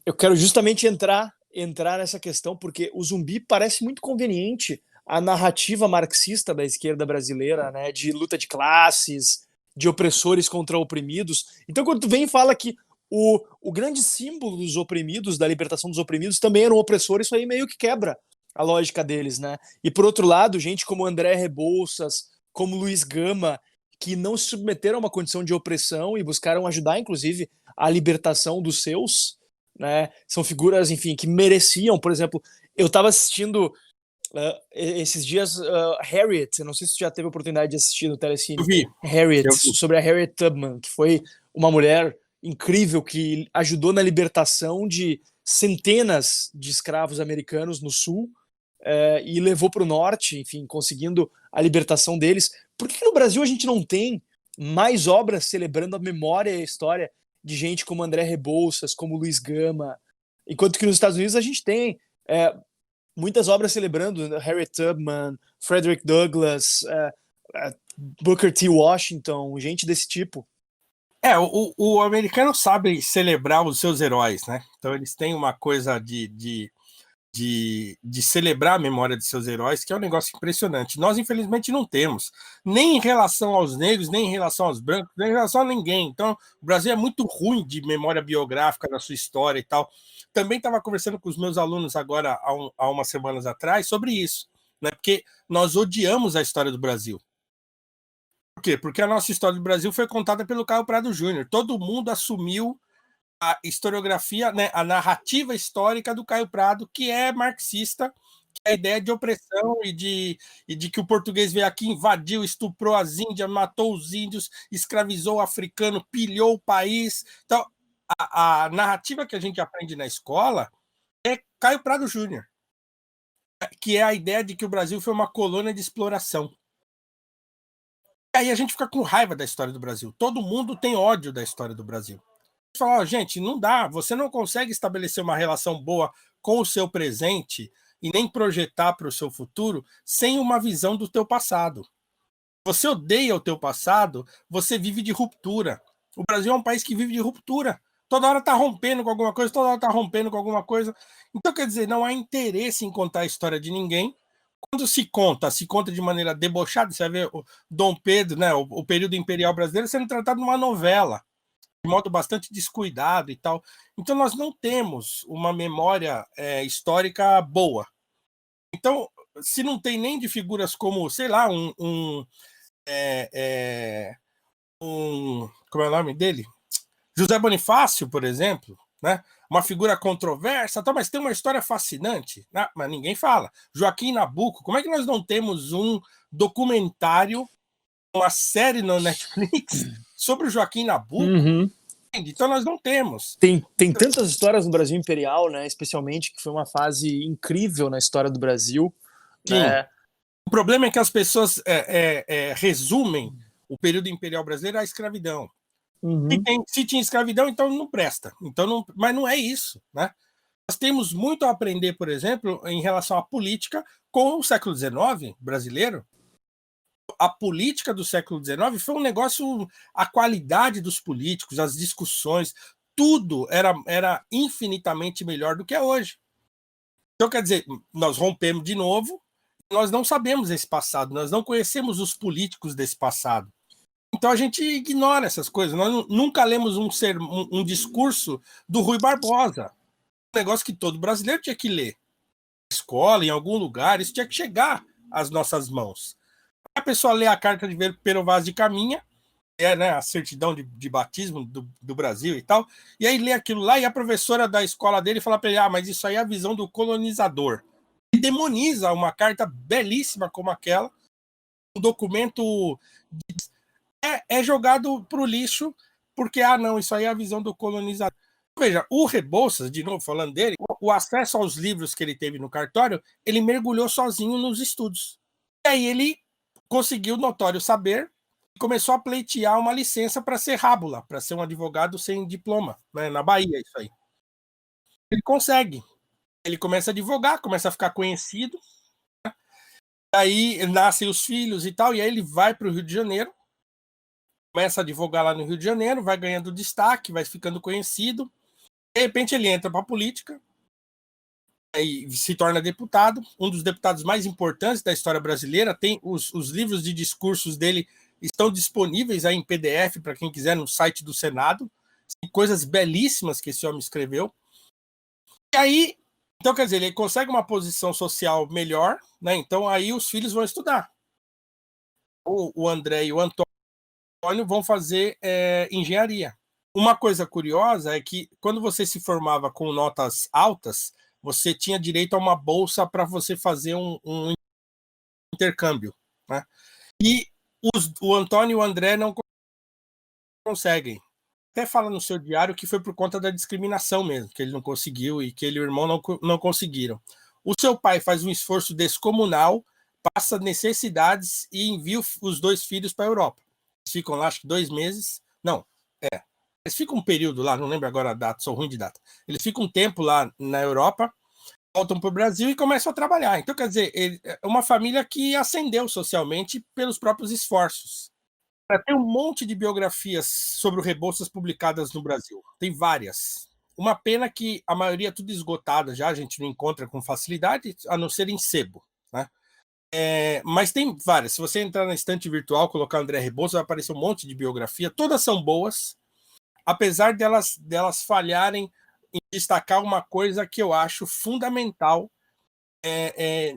Eu quero justamente entrar nessa questão, porque o Zumbi parece muito conveniente a narrativa marxista da esquerda brasileira, né, de luta de classes, de opressores contra oprimidos. Então, quando tu vem e fala que o grande símbolo dos oprimidos, da libertação dos oprimidos, também era um opressor, isso aí meio que quebra a lógica deles, né? E por outro lado, gente como André Rebouças, como Luiz Gama, que não se submeteram a uma condição de opressão e buscaram ajudar, inclusive, a libertação dos seus, né? São figuras, enfim, que mereciam. Por exemplo, eu estava assistindo esses dias Harriet, eu não sei se você já teve a oportunidade de assistir no Telecine. Eu vi. Harriet, sobre a Harriet Tubman, que foi uma mulher incrível que ajudou na libertação de centenas de escravos americanos no sul e levou para o norte, enfim, conseguindo a libertação deles. Por que no Brasil a gente não tem mais obras celebrando a memória e a história de gente como André Rebouças, como Luiz Gama, enquanto que nos Estados Unidos a gente tem muitas obras celebrando Harriet Tubman, Frederick Douglass, Booker T. Washington, gente desse tipo. O americano sabe celebrar os seus heróis, né? Então eles têm uma coisa de celebrar a memória de seus heróis, que é um negócio impressionante. Nós, infelizmente, não temos, nem em relação aos negros, nem em relação aos brancos, nem em relação a ninguém. Então, o Brasil é muito ruim de memória biográfica da sua história e tal. Também estava conversando com os meus alunos agora, há umas semanas atrás, sobre isso, né? Porque nós odiamos a história do Brasil. Por quê? Porque a nossa história do Brasil foi contada pelo Caio Prado Júnior. Todo mundo assumiu a historiografia, né, a narrativa histórica do Caio Prado, que é marxista, que é a ideia de opressão e de que o português veio aqui, invadiu, estuprou as índias, matou os índios, escravizou o africano, pilhou o país. Então, a narrativa que a gente aprende na escola é Caio Prado Júnior, que é a ideia de que o Brasil foi uma colônia de exploração. E aí a gente fica com raiva da história do Brasil. Todo mundo tem ódio da história do Brasil. Falar, gente, não dá, você não consegue estabelecer uma relação boa com o seu presente e nem projetar para o seu futuro sem uma visão do teu passado. Você odeia o teu passado, você vive de ruptura. O Brasil é um país que vive de ruptura. Toda hora está rompendo com alguma coisa, toda hora está rompendo com alguma coisa. Então, quer dizer, não há interesse em contar a história de ninguém. Quando se conta de maneira debochada. Você vai ver o Dom Pedro, né, o período imperial brasileiro, sendo tratado numa novela, de modo bastante descuidado e tal. Então, nós não temos uma memória histórica boa. Então, se não tem nem de figuras como, sei lá, como é o nome dele? José Bonifácio, por exemplo, né? Uma figura controversa, tá, mas tem uma história fascinante, né? Mas ninguém fala. Joaquim Nabuco, como é que nós não temos um documentário, uma série no Netflix sobre o Joaquim Nabuco? Uhum. Então nós não temos. Tem tantas histórias no Brasil Imperial, né? Especialmente, que foi uma fase incrível na história do Brasil. Sim. Né? O problema é que as pessoas resumem o período imperial brasileiro à escravidão. Uhum. Se tinha escravidão, então não presta. Então não, mas não é isso, né? Nós temos muito a aprender, por exemplo, em relação à política com o século XIX brasileiro. A política do século XIX foi um negócio, a qualidade dos políticos, as discussões, tudo era infinitamente melhor do que é hoje. Então, quer dizer, nós rompemos de novo, nós não sabemos esse passado, nós não conhecemos os políticos desse passado. Então a gente ignora essas coisas. Nós nunca lemos um discurso do Rui Barbosa. Um negócio que todo brasileiro tinha que ler. Na escola, em algum lugar, isso tinha que chegar às nossas mãos. A pessoa lê a carta de Pero Vaz de Caminha, né, a certidão de batismo do Brasil e tal, e aí lê aquilo lá e a professora da escola dele fala para ele, mas isso aí é a visão do colonizador. E demoniza uma carta belíssima como aquela, um documento é jogado para o lixo porque, não, isso aí é a visão do colonizador. Veja, o Rebouças, de novo falando dele, o acesso aos livros que ele teve no cartório, ele mergulhou sozinho nos estudos. E aí ele conseguiu notório saber e começou a pleitear uma licença para ser rábula, para ser um advogado sem diploma, né, na Bahia, isso aí. Ele consegue. Ele começa a advogar, começa a ficar conhecido, né? Aí nascem os filhos e tal, e aí ele vai para o Rio de Janeiro, começa a advogar lá no Rio de Janeiro, vai ganhando destaque, vai ficando conhecido. De repente ele entra para a política e se torna deputado, um dos deputados mais importantes da história brasileira. Tem os livros de discursos dele estão disponíveis aí em PDF para quem quiser no site do Senado. Tem coisas belíssimas que esse homem escreveu. E aí, então quer dizer, ele consegue uma posição social melhor, né? Então aí os filhos vão estudar. O André e o Antônio vão fazer engenharia. Uma coisa curiosa é que quando você se formava com notas altas, você tinha direito a uma bolsa para você fazer um intercâmbio, né? E o Antônio e o André não conseguem. Até fala no seu diário que foi por conta da discriminação mesmo, que ele não conseguiu e que ele e o irmão não conseguiram. O seu pai faz um esforço descomunal, passa necessidades e envia os dois filhos para a Europa. Eles ficam lá, acho que 2 meses. Não, eles ficam um período lá, não lembro agora a data, sou ruim de data. Eles ficam um tempo lá na Europa, voltam para o Brasil e começam a trabalhar. Então, quer dizer, é uma família que ascendeu socialmente pelos próprios esforços. Tem um monte de biografias sobre o Rebouças publicadas no Brasil. Tem várias. Uma pena que a maioria é tudo esgotada já, a gente não encontra com facilidade, a não ser em sebo, né? Mas tem várias. Se você entrar na estante virtual, colocar André Rebouças, vai aparecer um monte de biografia. Todas são boas, apesar delas falharem em destacar uma coisa que eu acho fundamental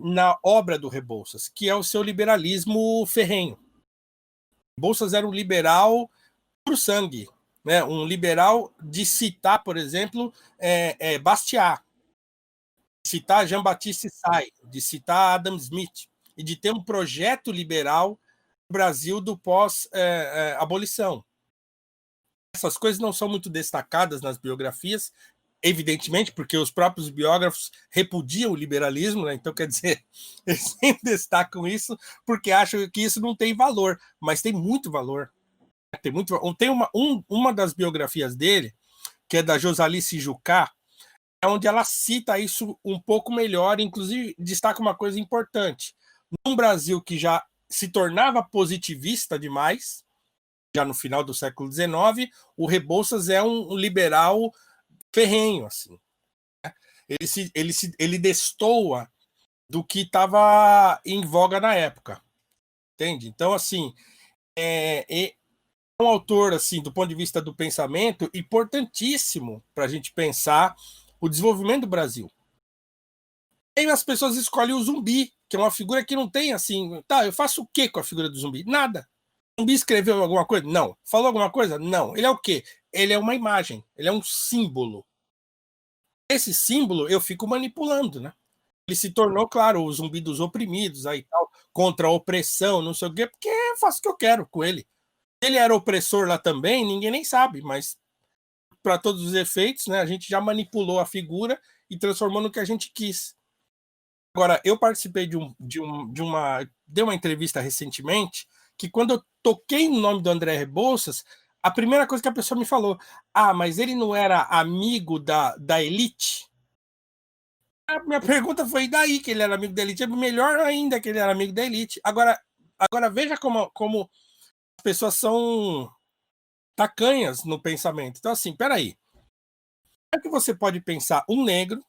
na obra do Rebouças, que é o seu liberalismo ferrenho. Rebouças era um liberal por sangue, né? Um liberal de citar, por exemplo, Bastiat, de citar Jean-Baptiste Say, de citar Adam Smith, e de ter um projeto liberal no Brasil do pós-abolição. Essas coisas não são muito destacadas nas biografias, evidentemente, porque os próprios biógrafos repudiam o liberalismo, né? Então, quer dizer, eles sempre destacam isso porque acham que isso não tem valor, mas tem muito valor. Tem uma das biografias dele, que é da Josalice Jucá, é onde ela cita isso um pouco melhor, inclusive destaca uma coisa importante. Num Brasil que já se tornava positivista demais, já no final do século XIX, o Rebouças é um liberal ferrenho, assim. Ele destoa do que estava em voga na época, entende? Então, assim, é um autor, assim, do ponto de vista do pensamento, importantíssimo para a gente pensar o desenvolvimento do Brasil. E as pessoas escolhem o zumbi, que é uma figura que não tem, assim, eu faço o que com a figura do zumbi? Nada. O zumbi escreveu alguma coisa? Não. Falou alguma coisa? Não. Ele é o quê? Ele é uma imagem, ele é um símbolo. Esse símbolo eu fico manipulando, né? Ele se tornou, claro, o zumbi dos oprimidos, aí tal, contra a opressão, não sei o quê, porque eu faço o que eu quero com ele. Ele era opressor lá também, ninguém nem sabe, mas para todos os efeitos, né, a gente já manipulou a figura e transformou no que a gente quis. Agora, eu participei dei uma entrevista recentemente, que quando eu toquei no nome do André Rebouças, a primeira coisa que a pessoa me falou, mas ele não era amigo da elite? A minha pergunta foi, e daí que ele era amigo da elite? É melhor ainda que ele era amigo da elite. Agora veja como as pessoas são tacanhas no pensamento. Então, assim, peraí. Como é que você pode pensar um negro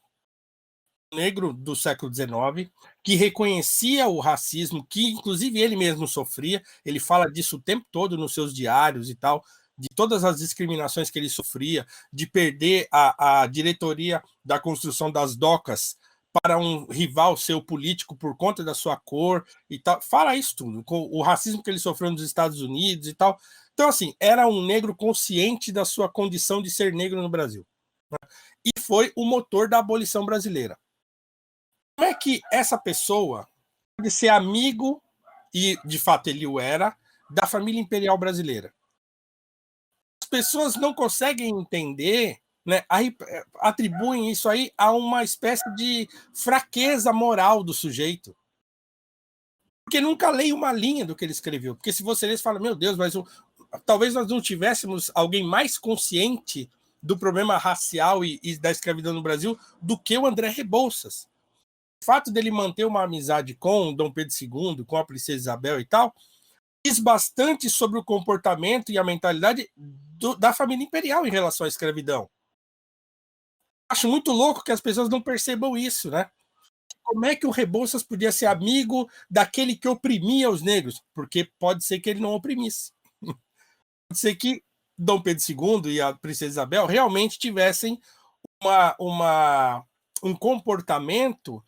negro do século XIX, que reconhecia o racismo, que inclusive ele mesmo sofria. Ele fala disso o tempo todo nos seus diários e tal, de todas as discriminações que ele sofria, de perder a diretoria da construção das docas para um rival seu político por conta da sua cor e tal. Fala isso tudo, com o racismo que ele sofreu nos Estados Unidos e tal. Então, assim, era um negro consciente da sua condição de ser negro no Brasil. E foi o motor da abolição brasileira. Como é que essa pessoa pode ser amigo, e de fato ele o era, da família imperial brasileira? As pessoas não conseguem entender, né? Aí atribuem isso aí a uma espécie de fraqueza moral do sujeito. Porque nunca leio uma linha do que ele escreveu. Porque se você ler, você fala, meu Deus, mas talvez nós não tivéssemos alguém mais consciente do problema racial e da escravidão no Brasil do que o André Rebouças. O fato dele manter uma amizade com Dom Pedro II, com a princesa Isabel e tal, diz bastante sobre o comportamento e a mentalidade da família imperial em relação à escravidão. Acho muito louco que as pessoas não percebam isso, né? Como é que o Rebouças podia ser amigo daquele que oprimia os negros? Porque pode ser que ele não oprimisse. Pode ser que Dom Pedro II e a princesa Isabel realmente tivessem um comportamento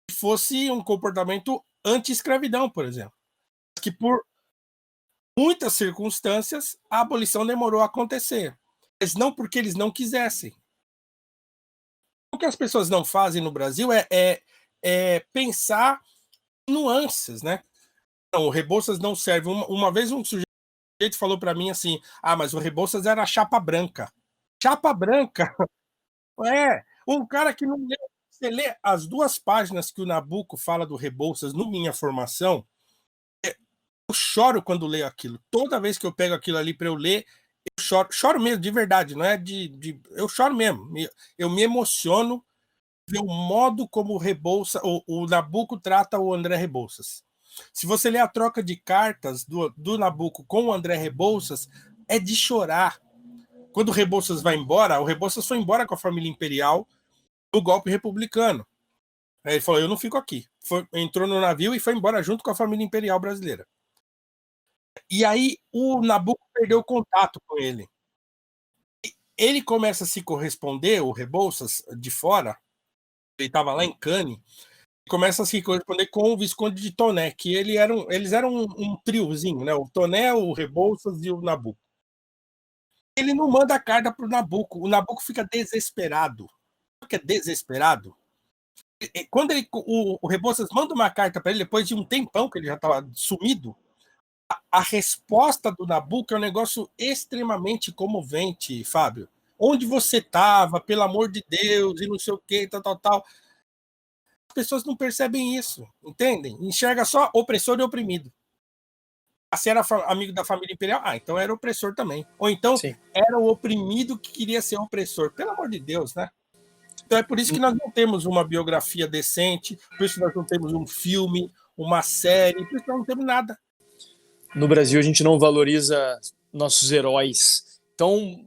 que fosse um comportamento anti-escravidão, por exemplo. Que por muitas circunstâncias a abolição demorou a acontecer. Mas não porque eles não quisessem. O que as pessoas não fazem no Brasil é pensar nuances, né? Não, o Rebouças não serve. Uma vez um sujeito falou para mim assim: ah, mas o Rebouças era chapa branca. Chapa branca é um cara que não lê. Você lê as 2 páginas que o Nabuco fala do Rebouças no Minha Formação, eu choro quando leio aquilo. Toda vez que eu pego aquilo ali para eu ler, eu choro mesmo, de verdade, não é eu choro mesmo. Eu me emociono ver o modo como o Nabuco trata o André Rebouças. Se você ler a troca de cartas do Nabuco com o André Rebouças, é de chorar. Quando o Rebouças vai embora, o Rebouças foi embora com a família imperial no golpe republicano. Ele falou, eu não fico aqui. Entrou no navio e foi embora junto com a família imperial brasileira. E aí o Nabuco perdeu o contato com ele. Ele começa a se corresponder, o Rebouças, de fora, ele estava lá em Cannes, começa a se corresponder com o Visconde de Toné, que eles eram um triozinho, né? O Toné, o Rebouças e o Nabuco. Ele não manda a carta para o Nabuco fica desesperado. Sabe o que é desesperado? Quando o Rebouças manda uma carta para ele, depois de um tempão que ele já estava sumido, a resposta do Nabuco é um negócio extremamente comovente, Fábio. Onde você estava, pelo amor de Deus, e não sei o que, tal. As pessoas não percebem isso, entendem? Enxerga só opressor e oprimido. Se era amigo da família imperial, então era opressor também. Ou então Sim. Era o oprimido que queria ser opressor. Pelo amor de Deus, né? Então é por isso que nós não temos uma biografia decente, por isso que nós não temos um filme, uma série, por isso que nós não temos nada. No Brasil a gente não valoriza nossos heróis. Então,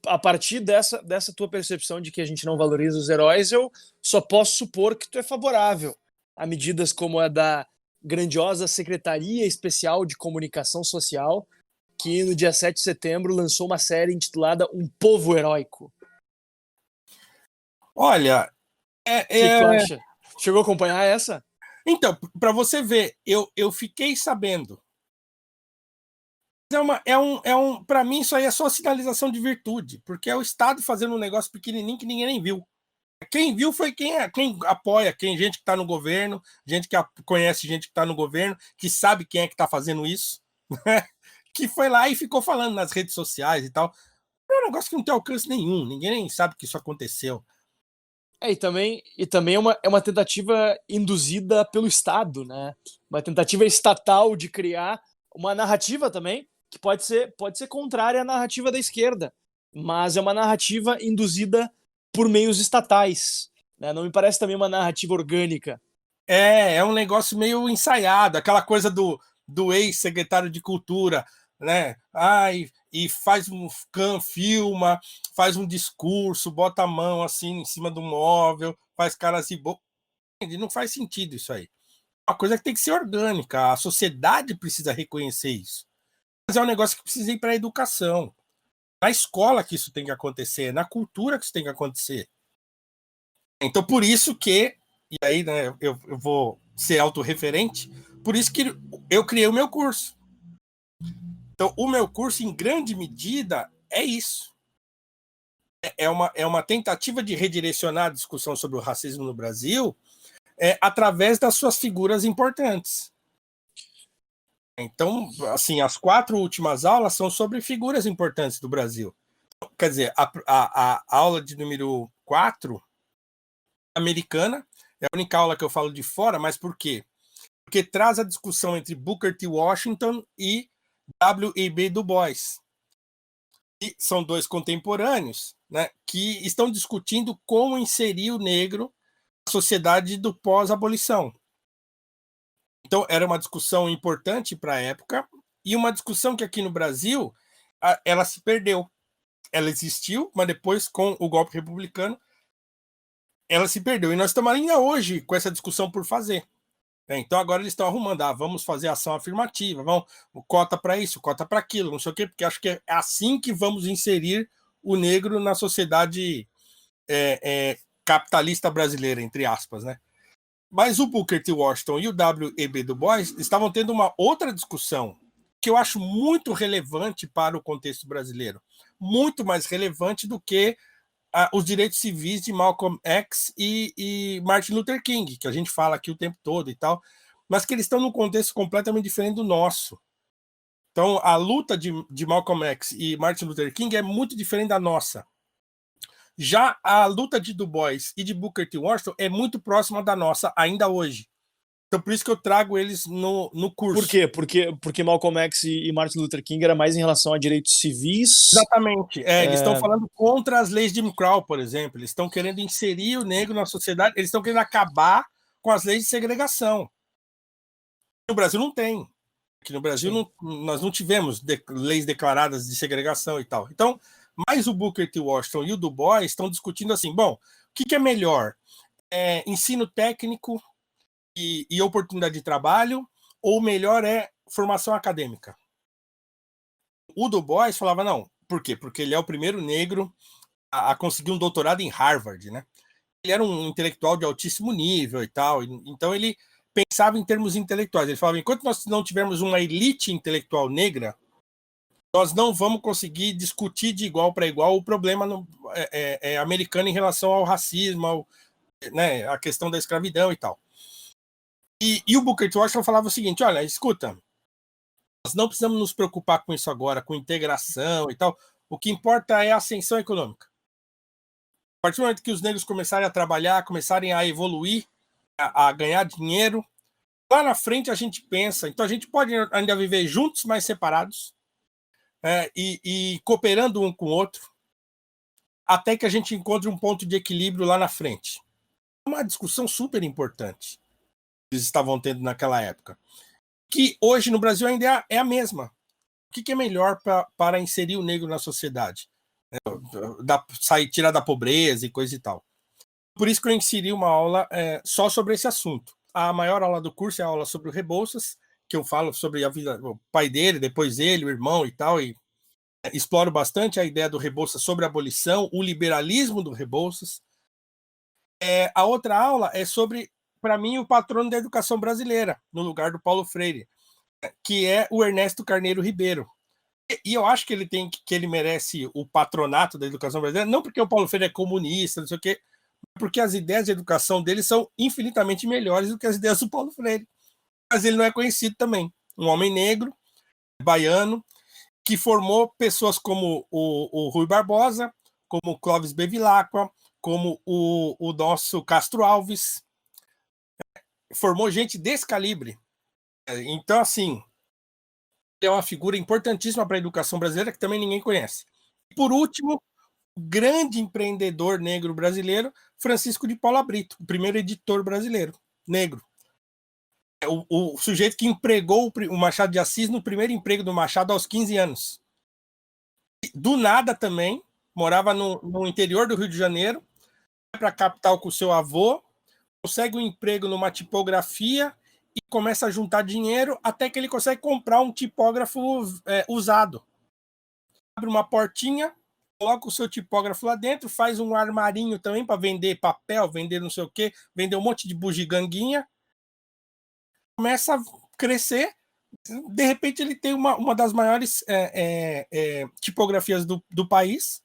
a partir dessa tua percepção de que a gente não valoriza os heróis, eu só posso supor que tu é favorável a medidas como a da grandiosa Secretaria Especial de Comunicação Social, que no dia 7 de setembro lançou uma série intitulada Um Povo Heróico. Olha, o que tu acha? Chegou a acompanhar essa? Então, para você ver, eu fiquei sabendo. Para mim, isso aí é só sinalização de virtude, porque é o Estado fazendo um negócio pequenininho que ninguém nem viu. Quem viu foi quem apoia, gente que está no governo, gente que conhece gente que está no governo, que sabe quem é que está fazendo isso, né? Que foi lá e ficou falando nas redes sociais e tal. É um negócio que não tem alcance nenhum, ninguém nem sabe que isso aconteceu. E também é uma tentativa induzida pelo Estado, né? Uma tentativa estatal de criar uma narrativa também que pode ser contrária à narrativa da esquerda, mas é uma narrativa induzida por meios estatais, né? Não me parece também uma narrativa orgânica. É um negócio meio ensaiado, aquela coisa do ex-secretário de Cultura, né? E faz filma, faz um discurso, bota a mão assim em cima do móvel, faz cara assim, Não faz sentido isso aí. Uma coisa que tem que ser orgânica, a sociedade precisa reconhecer isso. Mas é um negócio que precisa ir para a educação. Na escola que isso tem que acontecer, na cultura que isso tem que acontecer. Então, por isso que, e aí, né, eu vou ser autorreferente, por isso que eu criei o meu curso. Então, o meu curso, em grande medida, é isso. É uma tentativa de redirecionar a discussão sobre o racismo no Brasil através das suas figuras importantes. Então, assim, as 4 últimas aulas são sobre figuras importantes do Brasil. Quer dizer, a aula de número 4, americana, é a única aula que eu falo de fora, mas por quê? Porque traz a discussão entre Booker T. Washington e W.E.B. Du Bois. E são 2 contemporâneos, né, que estão discutindo como inserir o negro na sociedade do pós-abolição. Então, era uma discussão importante para a época e uma discussão que aqui no Brasil ela se perdeu. Ela existiu, mas depois, com o golpe republicano, ela se perdeu. E nós estamos ainda hoje com essa discussão por fazer. Então, agora eles estão arrumando, vamos fazer ação afirmativa, vamos cota para isso, cota para aquilo, não sei o quê, porque acho que é assim que vamos inserir o negro na sociedade capitalista brasileira, entre aspas, né? Mas o Booker T. Washington e o W.E.B. Du Bois estavam tendo uma outra discussão que eu acho muito relevante para o contexto brasileiro, muito mais relevante do que os direitos civis de Malcolm X e Martin Luther King, que a gente fala aqui o tempo todo e tal, mas que eles estão num contexto completamente diferente do nosso. Então, a luta de Malcolm X e Martin Luther King é muito diferente da nossa. Já a luta de Du Bois e de Booker T. Washington é muito próxima da nossa, ainda hoje. Então, por isso que eu trago eles no curso. Por quê? Porque Malcolm X e Martin Luther King era mais em relação a direitos civis. Exatamente. Eles estão falando contra as leis de Jim Crow, por exemplo. Eles estão querendo inserir o negro na sociedade. Eles estão querendo acabar com as leis de segregação. No Brasil não tem. Aqui no Brasil nós não tivemos leis declaradas de segregação e tal. Então, mais o Booker T. Washington e o Du Bois estão discutindo assim, bom, o que é melhor? Ensino técnico e oportunidade de trabalho, ou melhor é formação acadêmica? O Du Bois falava, não, por quê? Porque ele é o primeiro negro a conseguir um doutorado em Harvard, né? Ele era um intelectual de altíssimo nível e tal, então ele pensava em termos intelectuais. Ele falava, enquanto nós não tivermos uma elite intelectual negra, nós não vamos conseguir discutir de igual para igual o problema americano em relação ao racismo, né, a questão da escravidão e tal. E o Booker T. Washington falava o seguinte, olha, escuta, nós não precisamos nos preocupar com isso agora, com integração e tal, o que importa é a ascensão econômica. A partir do momento que os negros começarem a trabalhar, começarem a evoluir, a ganhar dinheiro, lá na frente a gente pensa, então a gente pode ainda viver juntos, mas separados, e cooperando um com o outro, até que a gente encontre um ponto de equilíbrio lá na frente. Uma discussão super importante que eles estavam tendo naquela época, que hoje no Brasil ainda é a mesma. O que é melhor para inserir o negro na sociedade? Tirar da pobreza e coisa e tal. Por isso que eu inseri uma aula só sobre esse assunto. A maior aula do curso é a aula sobre o Rebouças, que eu falo sobre a vida, o pai dele, depois ele, o irmão e tal, e exploro bastante a ideia do Rebouças sobre a abolição, o liberalismo do Rebouças. A outra aula é sobre, para mim, o patrono da educação brasileira, no lugar do Paulo Freire, que é o Ernesto Carneiro Ribeiro. E eu acho que ele merece o patronato da educação brasileira, não porque o Paulo Freire é comunista, não sei o quê, porque as ideias de educação dele são infinitamente melhores do que as ideias do Paulo Freire. Mas ele não é conhecido também. Um homem negro, baiano, que formou pessoas como o Rui Barbosa, como o Clóvis Bevilacqua, como o nosso Castro Alves. Formou gente desse calibre. Então, assim, é uma figura importantíssima para a educação brasileira que também ninguém conhece. Por último, o grande empreendedor negro brasileiro, Francisco de Paula Brito, o primeiro editor brasileiro negro. O sujeito que empregou o Machado de Assis no primeiro emprego do Machado aos 15 anos. Do nada também, morava no interior do Rio de Janeiro, vai para a capital com o seu avô, consegue um emprego numa tipografia e começa a juntar dinheiro até que ele consegue comprar um tipógrafo usado. Abre uma portinha, coloca o seu tipógrafo lá dentro, faz um armarinho também para vender papel, vender não sei o quê, vender um monte de bugiganguinha, começa a crescer. De repente ele tem uma das maiores tipografias do país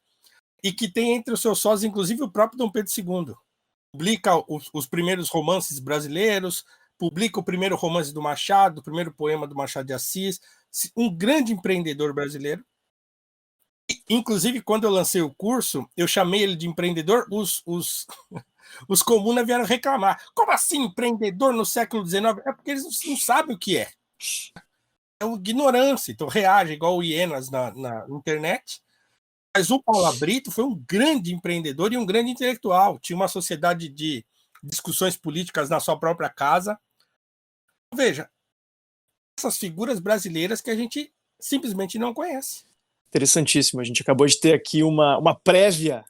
e que tem entre os seus sócios, inclusive, o próprio Dom Pedro II. Publica os primeiros romances brasileiros, publica o primeiro romance do Machado, o primeiro poema do Machado de Assis, um grande empreendedor brasileiro. Inclusive, quando eu lancei o curso, eu chamei ele de empreendedor, os comunas vieram reclamar. Como assim empreendedor no século XIX? É porque eles não sabem o que é. É uma ignorância, então reage igual hienas na internet. Mas o Paulo Brito foi um grande empreendedor e um grande intelectual. Tinha uma sociedade de discussões políticas na sua própria casa. Veja, essas figuras brasileiras que a gente simplesmente não conhece. Interessantíssimo. A gente acabou de ter aqui uma prévia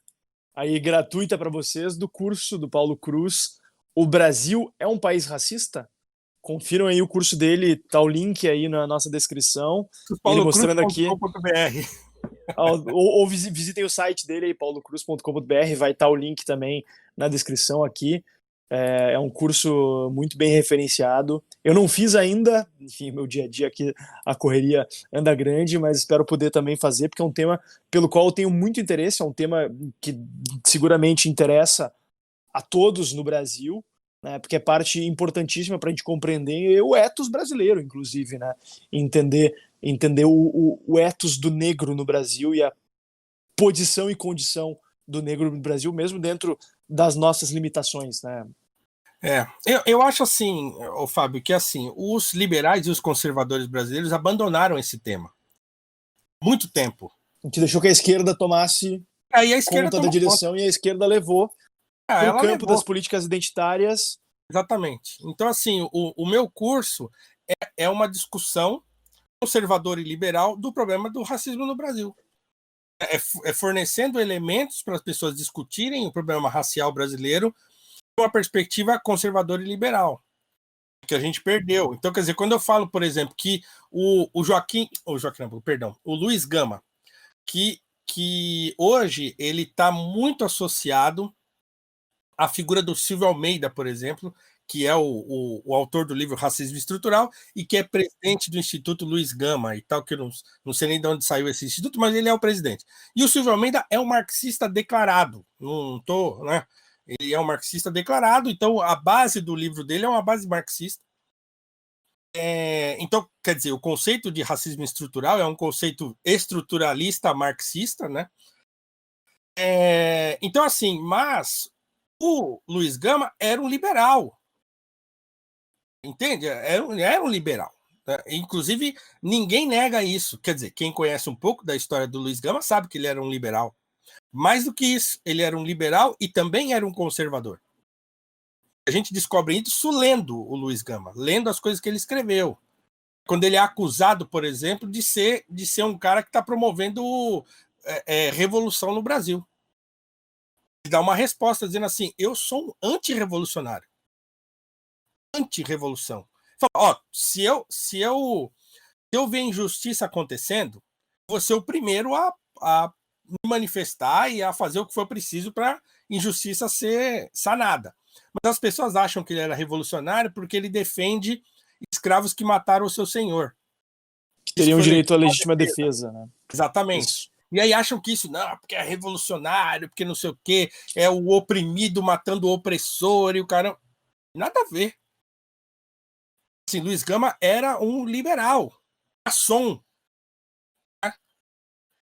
aí gratuita para vocês do curso do Paulo Cruz. O Brasil é um país racista? Confiram aí o curso dele, tá o link aí na nossa descrição. Ele mostrando aqui. Ou visitem o site dele aí, paulocruz.com.br, vai estar o link também na descrição aqui. É um curso muito bem referenciado. Eu não fiz ainda, enfim, meu dia a dia aqui, a correria anda grande, mas espero poder também fazer, porque é um tema pelo qual eu tenho muito interesse, é um tema que seguramente interessa a todos no Brasil, né, porque é parte importantíssima para a gente compreender o ethos brasileiro, inclusive, né, entender o ethos do negro no Brasil e a posição e condição do negro no Brasil, mesmo dentro das nossas limitações, né. Eu acho assim, Fábio, que assim, os liberais e os conservadores brasileiros abandonaram esse tema. Muito tempo. A gente deixou que a esquerda tomasse conta da direção e a esquerda levou para o campo das políticas identitárias. Exatamente. Então, assim, o meu curso é uma discussão conservadora e liberal do problema do racismo no Brasil. É fornecendo elementos para as pessoas discutirem o problema racial brasileiro com uma perspectiva conservadora e liberal, que a gente perdeu. Então, quer dizer, quando eu falo, por exemplo, que o Luiz Gama, que hoje ele está muito associado à figura do Silvio Almeida, por exemplo, que é o autor do livro Racismo Estrutural e que é presidente do Instituto Luiz Gama e tal, que eu não sei nem de onde saiu esse instituto, mas ele é o presidente. E o Silvio Almeida é um marxista declarado, né? Ele é um marxista declarado, então a base do livro dele é uma base marxista. Então, quer dizer, o conceito de racismo estrutural é um conceito estruturalista marxista, né? Então, assim, mas o Luiz Gama era um liberal. Entende? Era um liberal. Né? Inclusive, ninguém nega isso. Quer dizer, quem conhece um pouco da história do Luiz Gama sabe que ele era um liberal. Mais do que isso, ele era um liberal e também era um conservador. A gente descobre isso lendo o Luiz Gama, lendo as coisas que ele escreveu. Quando ele é acusado, por exemplo, de ser um cara que está promovendo revolução no Brasil. Ele dá uma resposta dizendo assim: eu sou um antirrevolucionário. Antirrevolução. Fala, se eu ver injustiça acontecendo, vou ser o primeiro a me manifestar e a fazer o que for preciso para injustiça ser sanada. Mas as pessoas acham que ele era revolucionário porque ele defende escravos que mataram o seu senhor. Que teriam direito à legítima defesa, né? Exatamente. Isso. E aí acham que isso, não, porque é revolucionário, porque não sei o quê, é o oprimido matando o opressor e o cara... Nada a ver. Assim, Luiz Gama era um liberal, maçom.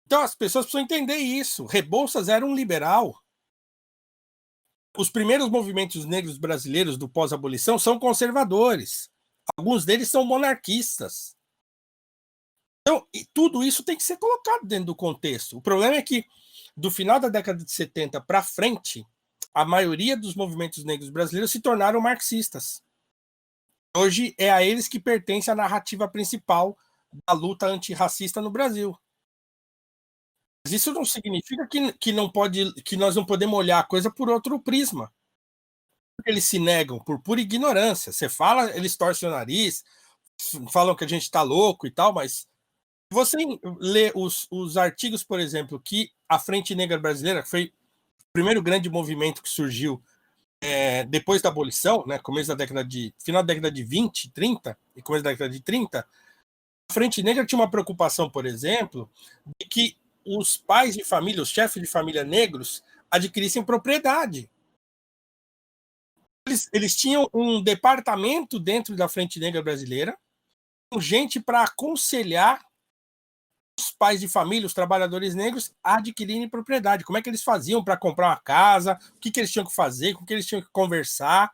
Então as pessoas precisam entender isso. Rebouças era um liberal. Os primeiros movimentos negros brasileiros do pós-abolição são conservadores. Alguns deles são monarquistas. Então, e tudo isso tem que ser colocado dentro do contexto. O problema é que, do final da década de 70 para frente, a maioria dos movimentos negros brasileiros se tornaram marxistas. Hoje é a eles que pertence a narrativa principal da luta antirracista no Brasil. Mas isso não significa que nós não podemos olhar a coisa por outro prisma. que eles se negam? Por pura ignorância. Você fala, eles torcem o nariz, falam que a gente está louco e tal, mas você lê os artigos, por exemplo, que a Frente Negra Brasileira, que foi o primeiro grande movimento que surgiu depois da abolição, né, final da década de 20, 30 e começo da década de 30, a Frente Negra tinha uma preocupação, por exemplo, de que os pais de família, os chefes de família negros, adquirissem propriedade. Eles tinham um departamento dentro da Frente Negra Brasileira, com gente para aconselhar os pais de família, os trabalhadores negros, a adquirirem propriedade. Como é que eles faziam para comprar uma casa, o que eles tinham que fazer, com o que eles tinham que conversar.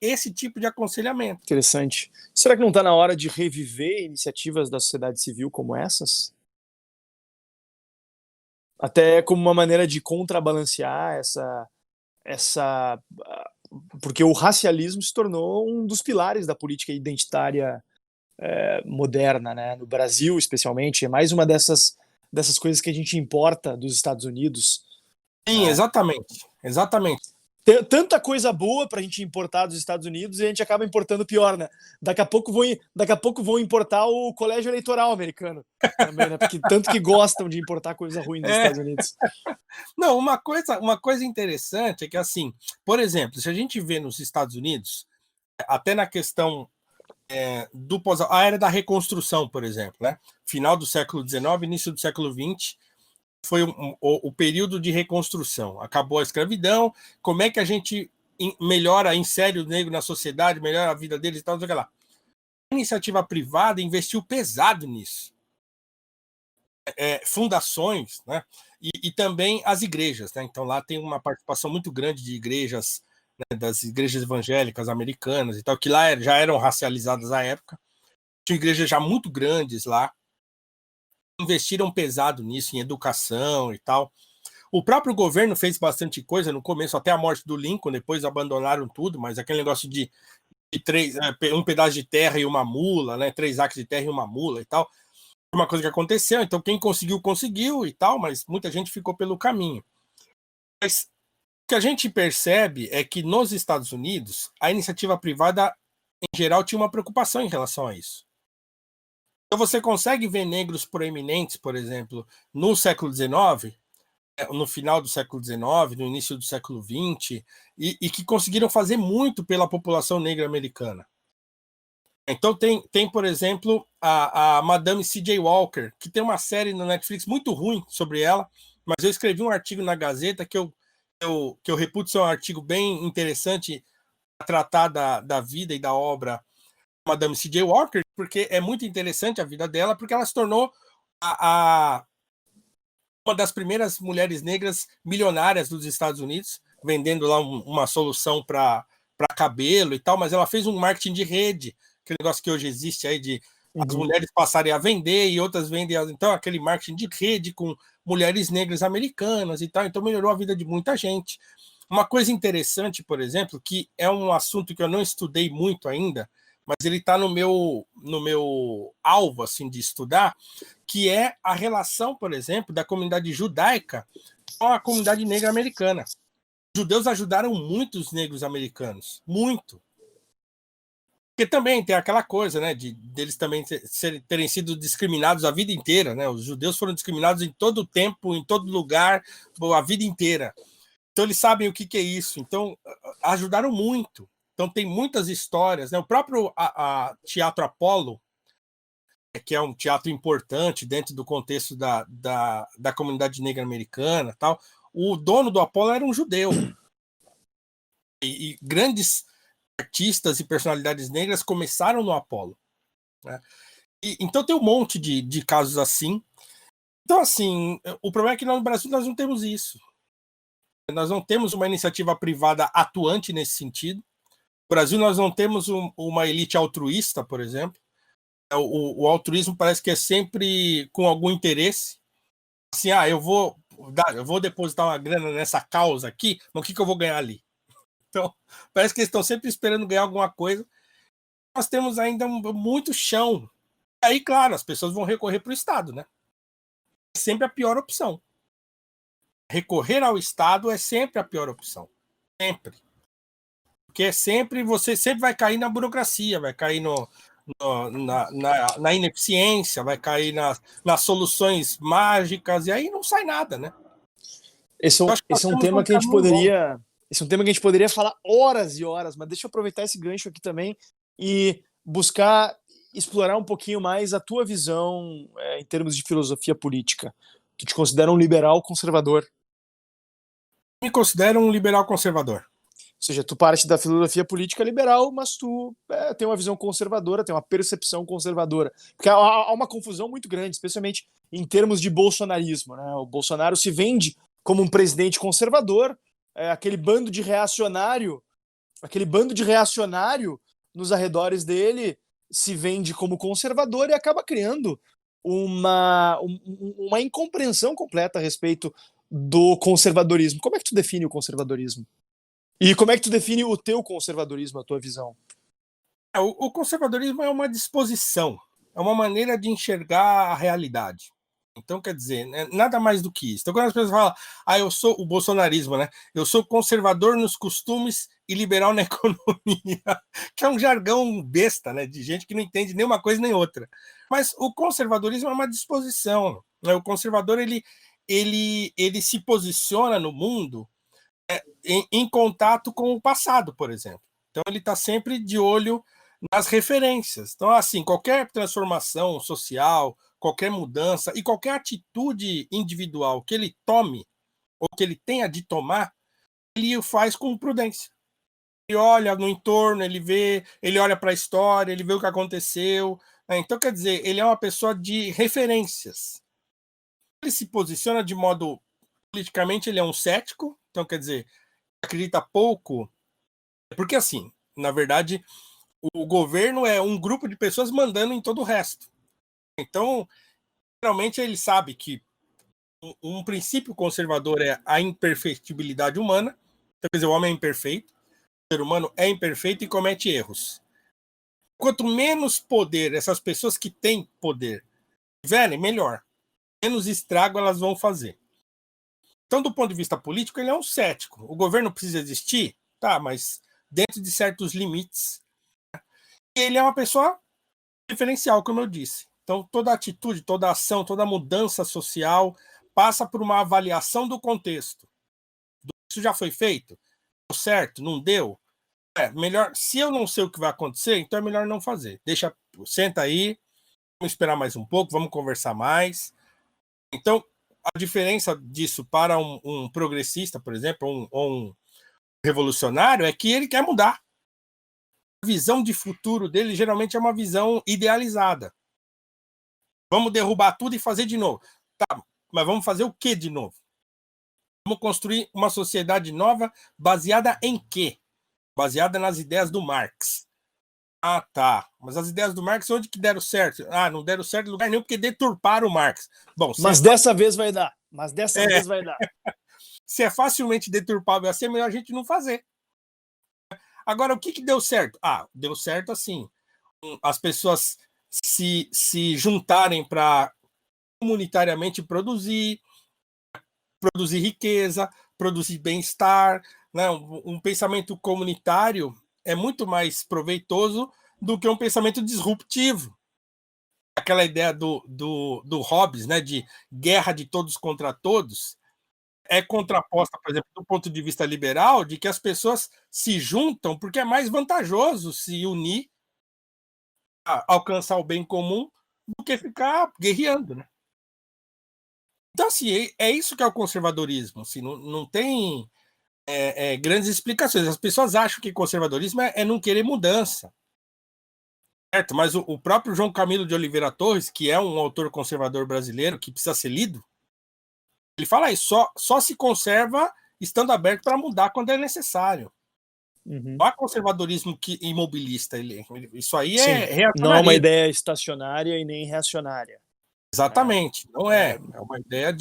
Esse tipo de aconselhamento. Interessante. Será que não está na hora de reviver iniciativas da sociedade civil como essas? Até como uma maneira de contrabalancear essa porque o racialismo se tornou um dos pilares da política identitária moderna, né? No Brasil, especialmente, é mais uma dessas coisas que a gente importa dos Estados Unidos. Sim, exatamente. Tem tanta coisa boa para a gente importar dos Estados Unidos e a gente acaba importando pior, né? Daqui a pouco vão importar o colégio eleitoral americano também, né? Porque tanto que gostam de importar coisa ruim dos Estados Unidos. Não, uma coisa interessante é que, assim, por exemplo, se a gente vê nos Estados Unidos, até na questão a era da reconstrução, por exemplo, né? Final do século XIX, início do século XX, foi o período de reconstrução. Acabou a escravidão, como é que a gente melhora, insere o negro na sociedade, melhora a vida deles e tal, não sei o que lá. A iniciativa privada investiu pesado nisso. Fundações, né? E também as igrejas, né? Então lá tem uma participação muito grande de igrejas, né, das igrejas evangélicas americanas e tal, que lá já eram racializadas à época. Tinha igrejas já muito grandes lá, investiram pesado nisso, em educação e tal. O próprio governo fez bastante coisa no começo, até a morte do Lincoln, depois abandonaram tudo, mas aquele negócio de um pedaço de terra e uma mula, né? 3 acres de terra e uma mula e tal. Uma coisa que aconteceu, então quem conseguiu, conseguiu e tal, mas muita gente ficou pelo caminho. Mas o que a gente percebe é que nos Estados Unidos, a iniciativa privada, em geral, tinha uma preocupação em relação a isso. Então você consegue ver negros proeminentes, por exemplo, no século XIX, no final do século XIX, no início do século XX, e que conseguiram fazer muito pela população negra americana. Então tem por exemplo, a Madame C.J. Walker, que tem uma série no Netflix muito ruim sobre ela, mas eu escrevi um artigo na Gazeta que eu reputo ser um artigo bem interessante a tratar da vida e da obra da Madame C.J. Walker, porque é muito interessante a vida dela, porque ela se tornou uma das primeiras mulheres negras milionárias dos Estados Unidos, vendendo lá uma solução para cabelo e tal, mas ela fez um marketing de rede, aquele negócio que hoje existe aí de as mulheres passarem a vender e outras vendem, então aquele marketing de rede com mulheres negras americanas e tal, então melhorou a vida de muita gente. Uma coisa interessante, por exemplo, que é um assunto que eu não estudei muito ainda, mas ele está no meu alvo assim de estudar, que é a relação, por exemplo, da comunidade judaica com a comunidade negra americana. Os judeus ajudaram muito os negros americanos, muito. Porque também tem aquela coisa, né, deles também terem sido discriminados a vida inteira, né? Os judeus foram discriminados em todo tempo, em todo lugar, a vida inteira. Então eles sabem o que é isso. Então ajudaram muito. Então tem muitas histórias, né? O próprio Teatro Apollo, que é um teatro importante dentro do contexto da comunidade negra americana, tal. O dono do Apollo era um judeu. E grandes artistas e personalidades negras começaram no Apollo, né? Então tem um monte de casos assim. Então, assim, o problema é que no Brasil nós não temos isso. Nós não temos uma iniciativa privada atuante nesse sentido. No Brasil nós não temos uma elite altruísta, por exemplo. O altruísmo parece que é sempre com algum interesse. Assim, eu vou depositar uma grana nessa causa aqui, mas o que eu vou ganhar ali? Então, parece que eles estão sempre esperando ganhar alguma coisa. Nós temos ainda muito chão. Aí, claro, as pessoas vão recorrer para o Estado, né? É sempre a pior opção. Recorrer ao Estado é sempre a pior opção. Sempre. Porque você sempre vai cair na burocracia, vai cair na ineficiência, vai cair nas soluções mágicas, e aí não sai nada, né? Eu acho que nós Esse é um temos tema um que a gente caminho bom. poderia. Esse é um tema que a gente poderia falar horas e horas, mas deixa eu aproveitar esse gancho aqui também e buscar explorar um pouquinho mais a tua visão em termos de filosofia política. Tu te considera um liberal conservador? Me considero um liberal conservador. Ou seja, tu parte da filosofia política liberal, mas tu tem uma visão conservadora, tem uma percepção conservadora. Porque há uma confusão muito grande, especialmente em termos de bolsonarismo, né? O Bolsonaro se vende como um presidente conservador, aquele bando de reacionário nos arredores dele se vende como conservador e acaba criando uma incompreensão completa a respeito do conservadorismo. Como é que tu define o conservadorismo? E como é que tu define o teu conservadorismo, a tua visão? O conservadorismo é uma disposição, é uma maneira de enxergar a realidade. Então, quer dizer, nada mais do que isso. Então, quando as pessoas falam, eu sou o bolsonarismo, né? Eu sou conservador nos costumes e liberal na economia, que é um jargão besta, né? De gente que não entende nem uma coisa nem outra. Mas o conservadorismo é uma disposição, né? O conservador, ele se posiciona no mundo em contato com o passado, por exemplo. Então, ele está sempre de olho nas referências. Então, assim, qualquer transformação social, qualquer mudança e qualquer atitude individual que ele tome ou que ele tenha de tomar, ele o faz com prudência. Ele olha no entorno, ele olha para a história, ele vê o que aconteceu. Né? Então, quer dizer, ele é uma pessoa de referências. Ele se posiciona de modo politicamente, ele é um cético. Então, quer dizer, acredita pouco, porque assim, na verdade, o governo é um grupo de pessoas mandando em todo o resto. Então, geralmente ele sabe que um princípio conservador é a imperfectibilidade humana. Então, quer dizer, o homem é imperfeito, o ser humano é imperfeito e comete erros. Quanto menos poder essas pessoas que têm poder tiverem, melhor. Menos estrago elas vão fazer. Então, do ponto de vista político, ele é um cético. O governo precisa existir? Tá, mas dentro de certos limites. E ele é uma pessoa diferencial, como eu disse. Então, toda atitude, toda ação, toda mudança social passa por uma avaliação do contexto. Isso já foi feito? Deu certo? Não deu? Melhor, se eu não sei o que vai acontecer, então é melhor não fazer. Senta aí, vamos esperar mais um pouco, vamos conversar mais. Então, a diferença disso para um progressista, por exemplo, ou um revolucionário, é que ele quer mudar. A visão de futuro dele geralmente é uma visão idealizada. Vamos derrubar tudo e fazer de novo. Tá, mas vamos fazer o que de novo? Vamos construir uma sociedade nova baseada em quê? Baseada nas ideias do Marx. Ah, tá. Mas as ideias do Marx, onde que deram certo? Não deram certo em lugar nenhum porque deturparam o Marx. Bom, Mas dessa vez vai dar. Mas dessa vez vai dar. Se é facilmente deturpável assim, é melhor a gente não fazer. Agora, o que deu certo? Deu certo assim. As pessoas se juntarem para comunitariamente produzir riqueza, produzir bem-estar. Né? Um pensamento comunitário é muito mais proveitoso do que um pensamento disruptivo. Aquela ideia do Hobbes, né, de guerra de todos contra todos, é contraposta, por exemplo, do ponto de vista liberal, de que as pessoas se juntam porque é mais vantajoso se unir a alcançar o bem comum do que ficar guerreando, né? Então, assim, é isso que é o conservadorismo. Assim, não tem grandes explicações. As pessoas acham que conservadorismo é não querer mudança. Certo? Mas o próprio João Camilo de Oliveira Torres, que é um autor conservador brasileiro que precisa ser lido, ele fala isso, só se conserva estando aberto para mudar quando é necessário. Uhum. Não há conservadorismo imobilista. Isso aí Sim, é reacionarismo. não é uma ideia estacionária e nem reacionária. Exatamente, não é. É uma ideia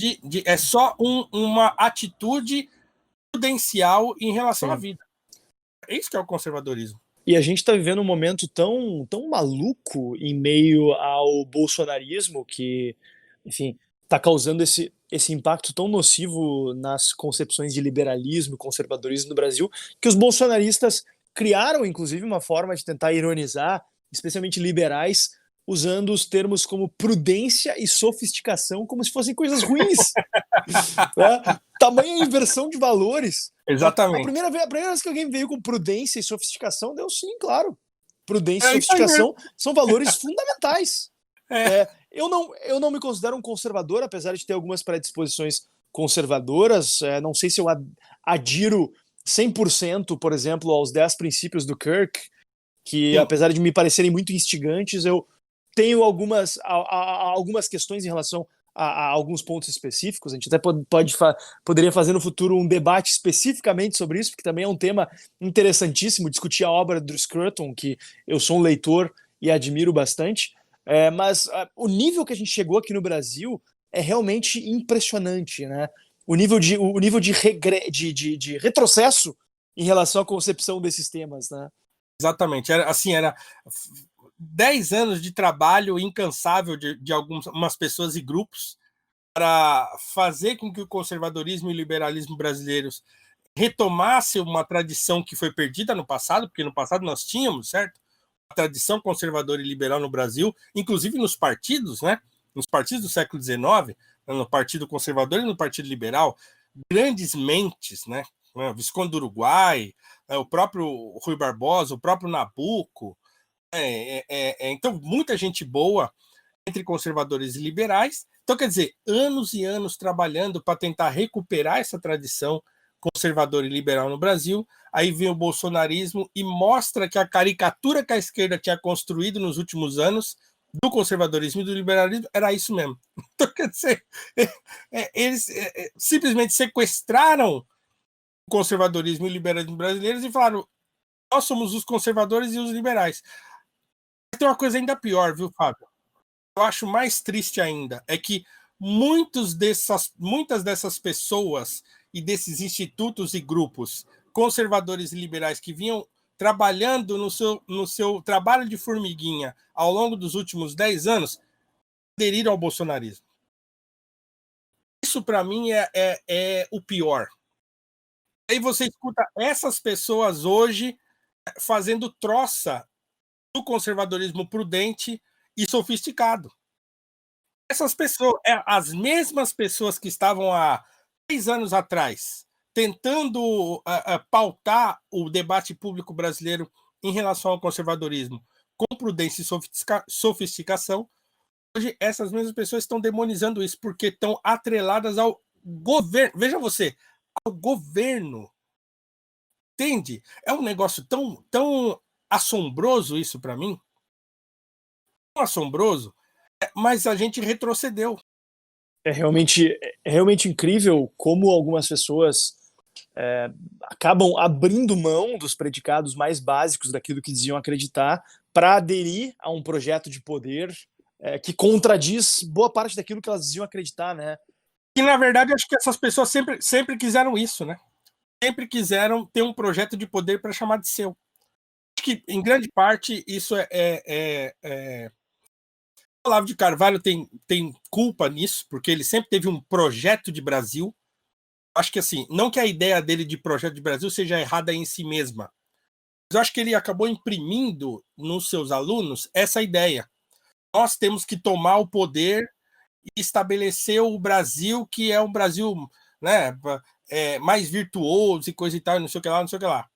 é só uma atitude prudencial em relação Sim. à vida. É isso que é o conservadorismo. E a gente está vivendo um momento tão maluco em meio ao bolsonarismo que, enfim, está causando esse impacto tão nocivo nas concepções de liberalismo e conservadorismo no Brasil, que os bolsonaristas criaram, inclusive, uma forma de tentar ironizar, especialmente liberais, usando os termos como prudência e sofisticação como se fossem coisas ruins. Né? Tamanha inversão de valores. Né? A Exatamente. primeira vez que alguém veio com prudência e sofisticação, deu sim, claro. Prudência e É isso aí sofisticação mesmo. são valores fundamentais. É, Eu não me considero um conservador, apesar de ter algumas predisposições conservadoras. Não sei se eu adiro 100%, por exemplo, aos 10 princípios do Kirk, que sim, apesar de me parecerem muito instigantes, eu tenho algumas questões em relação a alguns pontos específicos. A gente até poderia fazer no futuro um debate especificamente sobre isso, porque também é um tema interessantíssimo, discutir a obra do Scruton, que eu sou um leitor e admiro bastante. Mas o nível que a gente chegou aqui no Brasil é realmente impressionante, né? O nível de retrocesso em relação à concepção desses temas, né? exatamente. Era 10 anos de trabalho incansável de algumas pessoas e grupos para fazer com que o conservadorismo e o liberalismo brasileiros retomasse uma tradição que foi perdida no passado, porque no passado nós tínhamos, certo? A tradição conservadora e liberal no Brasil, inclusive nos partidos, né? Nos partidos do século XIX, no Partido Conservador e no Partido Liberal, grandes mentes, né? O Visconde do Uruguai, o próprio Rui Barbosa, o próprio Nabuco. Então, muita gente boa entre conservadores e liberais. Então, quer dizer, anos e anos trabalhando para tentar recuperar essa tradição conservadora e liberal no Brasil. Aí vem o bolsonarismo e mostra que a caricatura que a esquerda tinha construído nos últimos anos do conservadorismo e do liberalismo era isso mesmo. Então, quer dizer, eles simplesmente sequestraram o conservadorismo e o liberalismo brasileiros e falaram: nós somos os conservadores e os liberais. Tem uma coisa ainda pior, viu, Fábio? Eu acho mais triste ainda é que muitas dessas pessoas e desses institutos e grupos conservadores e liberais que vinham trabalhando no seu trabalho de formiguinha ao longo dos últimos 10 anos aderiram ao bolsonarismo. Isso, para mim, é o pior. Aí você escuta essas pessoas hoje fazendo troça do conservadorismo prudente e sofisticado. Essas pessoas, as mesmas pessoas que estavam há 10 anos atrás tentando pautar o debate público brasileiro em relação ao conservadorismo com prudência e sofisticação, hoje essas mesmas pessoas estão demonizando isso porque estão atreladas ao governo. Veja você, ao governo. Entende? É um negócio tão assombroso isso para mim. Tão assombroso, mas a gente retrocedeu. É realmente incrível como algumas pessoas acabam abrindo mão dos predicados mais básicos daquilo que diziam acreditar para aderir a um projeto de poder que contradiz boa parte daquilo que elas diziam acreditar, né? E, na verdade, acho que essas pessoas sempre quiseram isso, né? Sempre quiseram ter um projeto de poder para chamar de seu. Acho que, em grande parte, isso o Olavo de Carvalho tem culpa nisso, porque ele sempre teve um projeto de Brasil. Acho que, assim, não que a ideia dele de projeto de Brasil seja errada em si mesma, mas eu acho que ele acabou imprimindo nos seus alunos essa ideia. Nós temos que tomar o poder e estabelecer o Brasil, que é um Brasil, né, mais virtuoso e coisa e tal, não sei o que lá, não sei o que lá.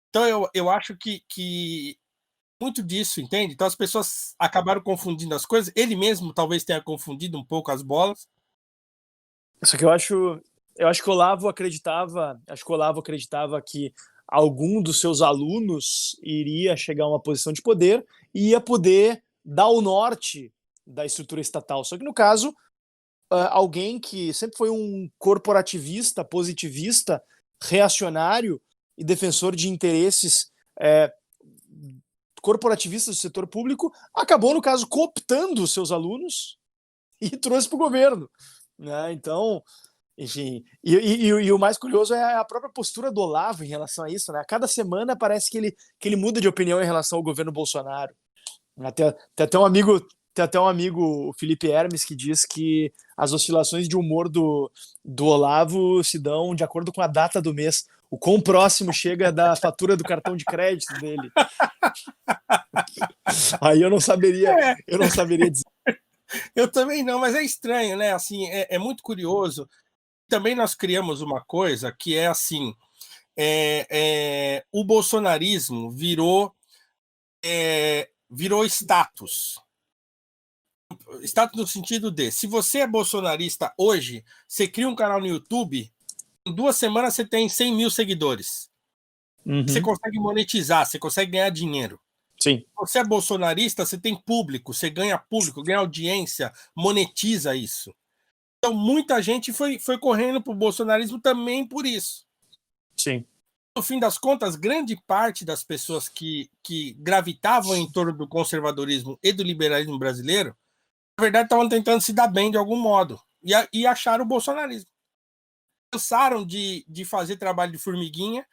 Então, eu acho que muito disso, entende? Então, as pessoas acabaram confundindo as coisas. Ele mesmo talvez tenha confundido um pouco as bolas. Só que eu acho que o Olavo acreditava que algum dos seus alunos iria chegar a uma posição de poder e ia poder dar o norte da estrutura estatal. Só que no caso, alguém que sempre foi um corporativista, positivista, reacionário e defensor de interesses corporativistas do setor público, acabou, no caso, cooptando os seus alunos e trouxe para o governo. Né? Então, enfim, e o mais curioso é a própria postura do Olavo em relação a isso. Né? A cada semana parece que ele muda de opinião em relação ao governo Bolsonaro. Tem até um amigo, o Felipe Hermes, que diz que as oscilações de humor do Olavo se dão de acordo com a data do mês. o quão próximo chega da fatura do cartão de crédito dele. Aí eu não saberia dizer. Eu também não, mas é estranho, né? Assim, é muito curioso. Também nós criamos uma coisa que é assim: o bolsonarismo virou status. Status no sentido de, se você é bolsonarista hoje, você cria um canal no YouTube, em 2 semanas você tem 100 mil seguidores. Você consegue monetizar, você consegue ganhar dinheiro. Sim. Você é bolsonarista, você tem público, você ganha público, ganha audiência, monetiza isso. Então, muita gente foi correndo para o bolsonarismo também por isso. Sim. No fim das contas, grande parte das pessoas que gravitavam em torno do conservadorismo e do liberalismo brasileiro, na verdade, estavam tentando se dar bem de algum modo e acharam o bolsonarismo. Cansaram de fazer trabalho de formiguinha,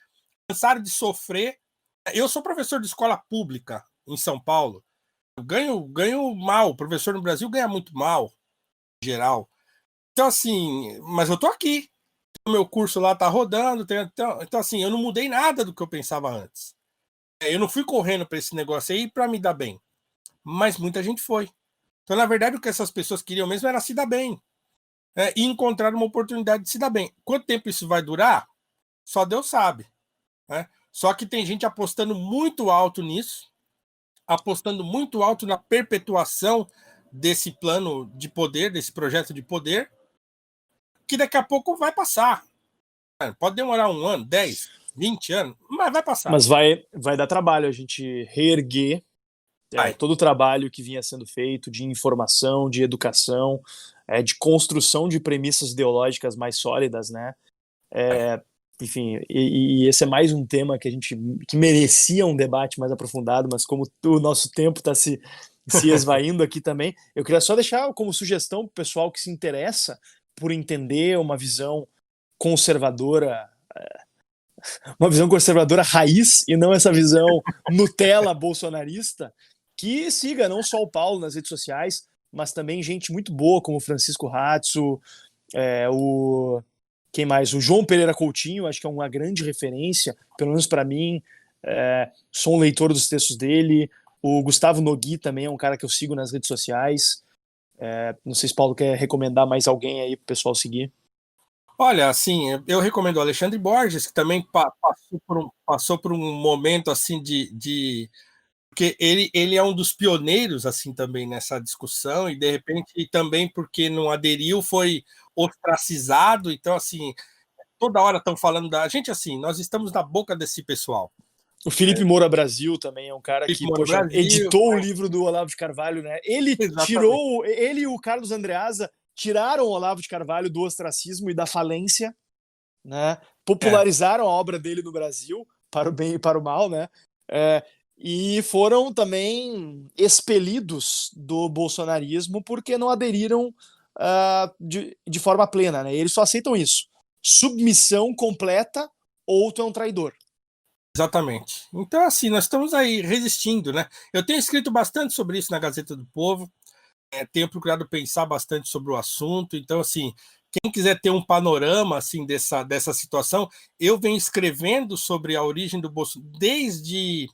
cansaram de sofrer. Eu sou professor de escola pública em São Paulo. Eu ganho mal. O professor no Brasil ganha muito mal, em geral. Então, assim, mas eu tô aqui. O meu curso lá tá rodando. Então, assim, eu não mudei nada do que eu pensava antes. Eu não fui correndo para esse negócio aí para me dar bem. Mas muita gente foi. Então, na verdade, o que essas pessoas queriam mesmo era se dar bem. E encontrar uma oportunidade de se dar bem. Quanto tempo isso vai durar? Só Deus sabe. Né? Só que tem gente apostando muito alto nisso, apostando muito alto na perpetuação desse plano de poder, desse projeto de poder, que daqui a pouco vai passar. Pode demorar 1 ano, 10, 20 anos, mas vai passar. Mas vai dar trabalho a gente reerguer todo o trabalho que vinha sendo feito de informação, de educação, de construção de premissas ideológicas mais sólidas, né? Enfim, e esse é mais um tema que merecia um debate mais aprofundado, mas como o nosso tempo está se esvaindo aqui também, eu queria só deixar como sugestão para o pessoal que se interessa por entender uma visão conservadora raiz e não essa visão Nutella bolsonarista, que siga não só o Paulo nas redes sociais, mas também gente muito boa como o Francisco Ratzo, quem mais? O João Pereira Coutinho, acho que é uma grande referência, pelo menos para mim. Sou um leitor dos textos dele. O Gustavo Nogui também é um cara que eu sigo nas redes sociais. Não sei se Paulo quer recomendar mais alguém aí para o pessoal seguir. Olha, assim, eu recomendo o Alexandre Borges, que também passou por um momento assim porque ele é um dos pioneiros assim também nessa discussão, e de repente também porque não aderiu foi ostracizado. Então, assim, toda hora estão falando da gente, assim, nós estamos na boca desse pessoal. O Felipe Moura Brasil também é um cara que, poxa, editou o livro do Olavo de Carvalho, né? Ele e o Carlos Andreasa tiraram o Olavo de Carvalho do ostracismo e da falência, né? Popularizaram a obra dele no Brasil, para o bem e para o mal, né? E foram também expelidos do bolsonarismo porque não aderiram de forma plena, né? Eles só aceitam isso. Submissão completa ou tu é um traidor. Exatamente. Então, assim, nós estamos aí resistindo, né? Eu tenho escrito bastante sobre isso na Gazeta do Povo, tenho procurado pensar bastante sobre o assunto. Então, assim, quem quiser ter um panorama assim dessa situação, eu venho escrevendo sobre a origem do Bolsonaro desde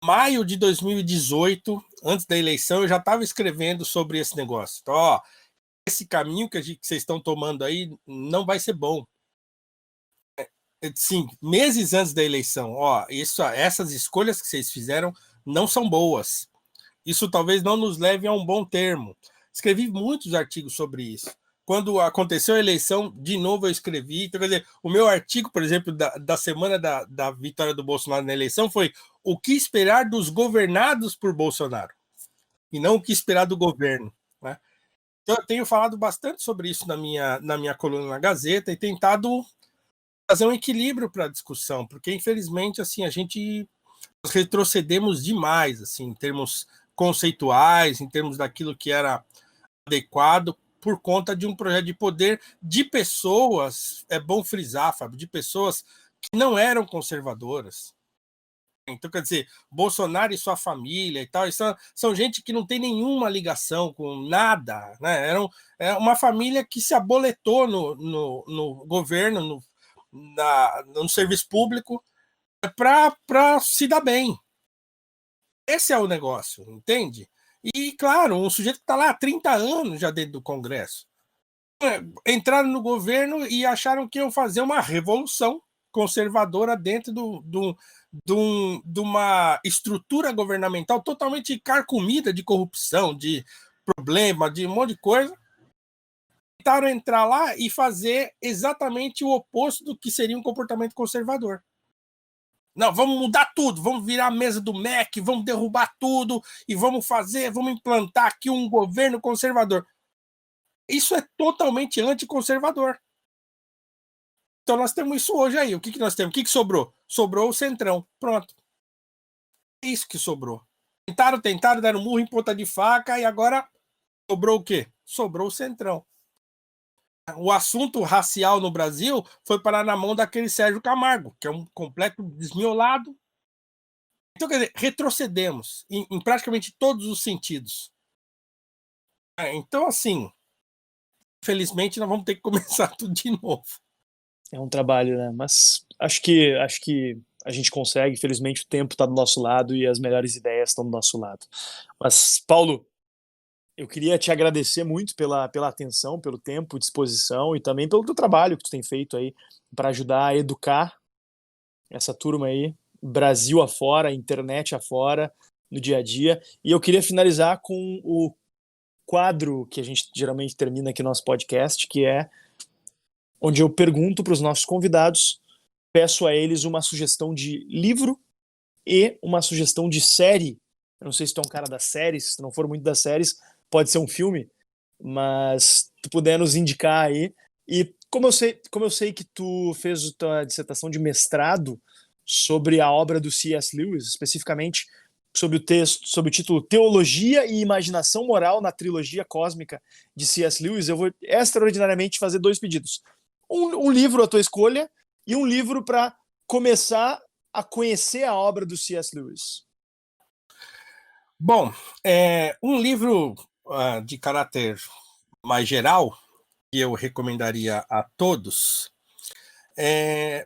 maio de 2018, antes da eleição, eu já estava escrevendo sobre esse negócio. Então, ó, esse caminho que vocês estão tomando aí não vai ser bom. Sim, meses antes da eleição, ó, essas escolhas que vocês fizeram não são boas. Isso talvez não nos leve a um bom termo. Escrevi muitos artigos sobre isso. Quando aconteceu a eleição, de novo eu escrevi. Então, quer dizer, o meu artigo, por exemplo, da semana da vitória do Bolsonaro na eleição foi o que esperar dos governados por Bolsonaro, e não o que esperar do governo. Né? Então, eu tenho falado bastante sobre isso na minha coluna na Gazeta e tentado fazer um equilíbrio para a discussão, porque, infelizmente, assim, nós retrocedemos demais, assim, em termos conceituais, em termos daquilo que era adequado, por conta de um projeto de poder de pessoas, é bom frisar, Fábio, de pessoas que não eram conservadoras. Então, quer dizer, Bolsonaro e sua família e tal, são gente que não tem nenhuma ligação com nada, né? É uma família que se aboletou no governo, no serviço público para se dar bem. Esse é o negócio, entende? E, claro, um sujeito que está lá há 30 anos já dentro do Congresso. Entraram no governo e acharam que iam fazer uma revolução conservadora dentro de uma estrutura governamental totalmente carcomida de corrupção, de problema, de um monte de coisa. Tentaram entrar lá e fazer exatamente o oposto do que seria um comportamento conservador. Não, vamos mudar tudo, vamos virar a mesa do MEC, vamos derrubar tudo e vamos implantar aqui um governo conservador. Isso é totalmente anticonservador. Então nós temos isso hoje aí. O que nós temos? O que sobrou? Sobrou o Centrão. Pronto. É isso que sobrou. Tentaram, deram murro em ponta de faca e agora sobrou o quê? Sobrou o Centrão. O assunto racial no Brasil foi parar na mão daquele Sérgio Camargo, que é um completo desmiolado. Então, quer dizer, retrocedemos em praticamente todos os sentidos. Então, assim, infelizmente, nós vamos ter que começar tudo de novo. É um trabalho, né? Mas acho que a gente consegue. Felizmente, o tempo está do nosso lado e as melhores ideias estão do nosso lado. Mas, Paulo, eu queria te agradecer muito pela atenção, pelo tempo, disposição e também pelo teu trabalho que tu tem feito aí para ajudar a educar essa turma aí, Brasil afora, internet afora, no dia a dia. E eu queria finalizar com o quadro que a gente geralmente termina aqui no nosso podcast, que é onde eu pergunto para os nossos convidados, peço a eles uma sugestão de livro e uma sugestão de série. Eu não sei se tu é um cara das séries, se não for muito das séries, pode ser um filme, mas tu puder nos indicar aí. E como eu sei que tu fez a tua dissertação de mestrado sobre a obra do C.S. Lewis, especificamente sobre o título Teologia e Imaginação Moral na Trilogia Cósmica de C.S. Lewis, eu vou extraordinariamente fazer 2 pedidos. Um livro à tua escolha e um livro para começar a conhecer a obra do C.S. Lewis. Bom, um livro de caráter mais geral que eu recomendaria a todos.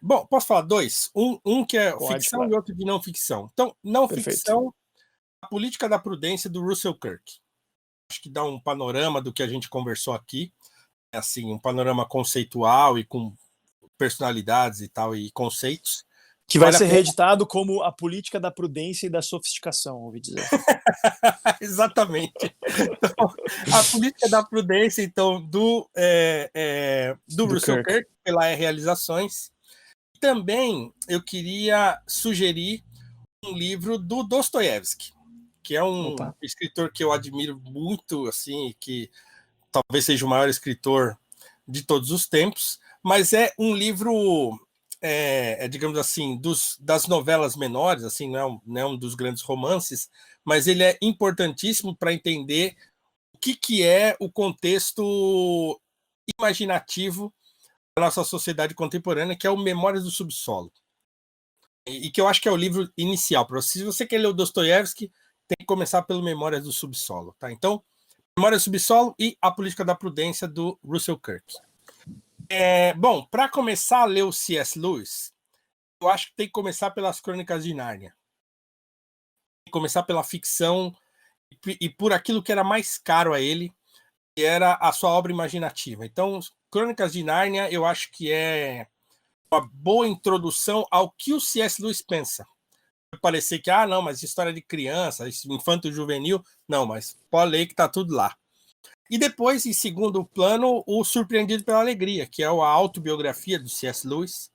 Bom, posso falar 2? Um que é Pode, ficção claro. e outro de não ficção. Então, não Perfeito. ficção, A Política da Prudência, do Russell Kirk. Acho que dá um panorama do que a gente conversou aqui. Assim, um panorama conceitual e com personalidades e tal, e conceitos. Que vai ser reeditado como A Política da Prudência e da Sofisticação, ouvi dizer. Exatamente. Então, A Política da Prudência, então, do Russell Kirk, pela Realizações. Também eu queria sugerir um livro do Dostoiévski, que é um escritor que eu admiro muito, assim, que talvez seja o maior escritor de todos os tempos, mas é um livro, digamos assim, das novelas menores, assim, não é um dos grandes romances, mas ele é importantíssimo para entender o que é o contexto imaginativo da nossa sociedade contemporânea, que é o Memórias do Subsolo. E que eu acho que é o livro inicial. Se você quer ler o Dostoiévski, tem que começar pelo Memórias do Subsolo. Tá? Então, Memórias do Subsolo e A Política da Prudência, do Russell Kirk. Bom, para começar a ler o C.S. Lewis, eu acho que tem que começar pelas Crônicas de Nárnia. Tem que começar pela ficção e por aquilo que era mais caro a ele, que era a sua obra imaginativa. Então, Crônicas de Nárnia, eu acho que é uma boa introdução ao que o C.S. Lewis pensa. Vai parecer que, não, mas história de criança, infanto-juvenil, não, mas pode ler que está tudo lá. E depois, em segundo plano, o Surpreendido pela Alegria, que é a autobiografia do C.S. Lewis,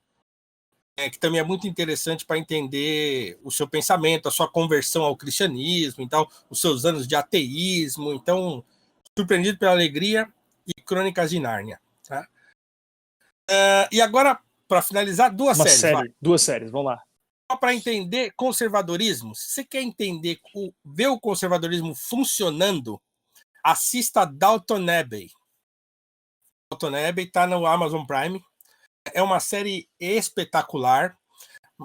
que também é muito interessante para entender o seu pensamento, a sua conversão ao cristianismo, então, os seus anos de ateísmo. Então, Surpreendido pela Alegria e Crônicas de Nárnia. Tá? E agora, para finalizar, duas séries, vamos lá. Só para entender conservadorismo, se você quer entender, ver o conservadorismo funcionando, assista Downton Abbey. Downton Abbey está no Amazon Prime. É uma série espetacular.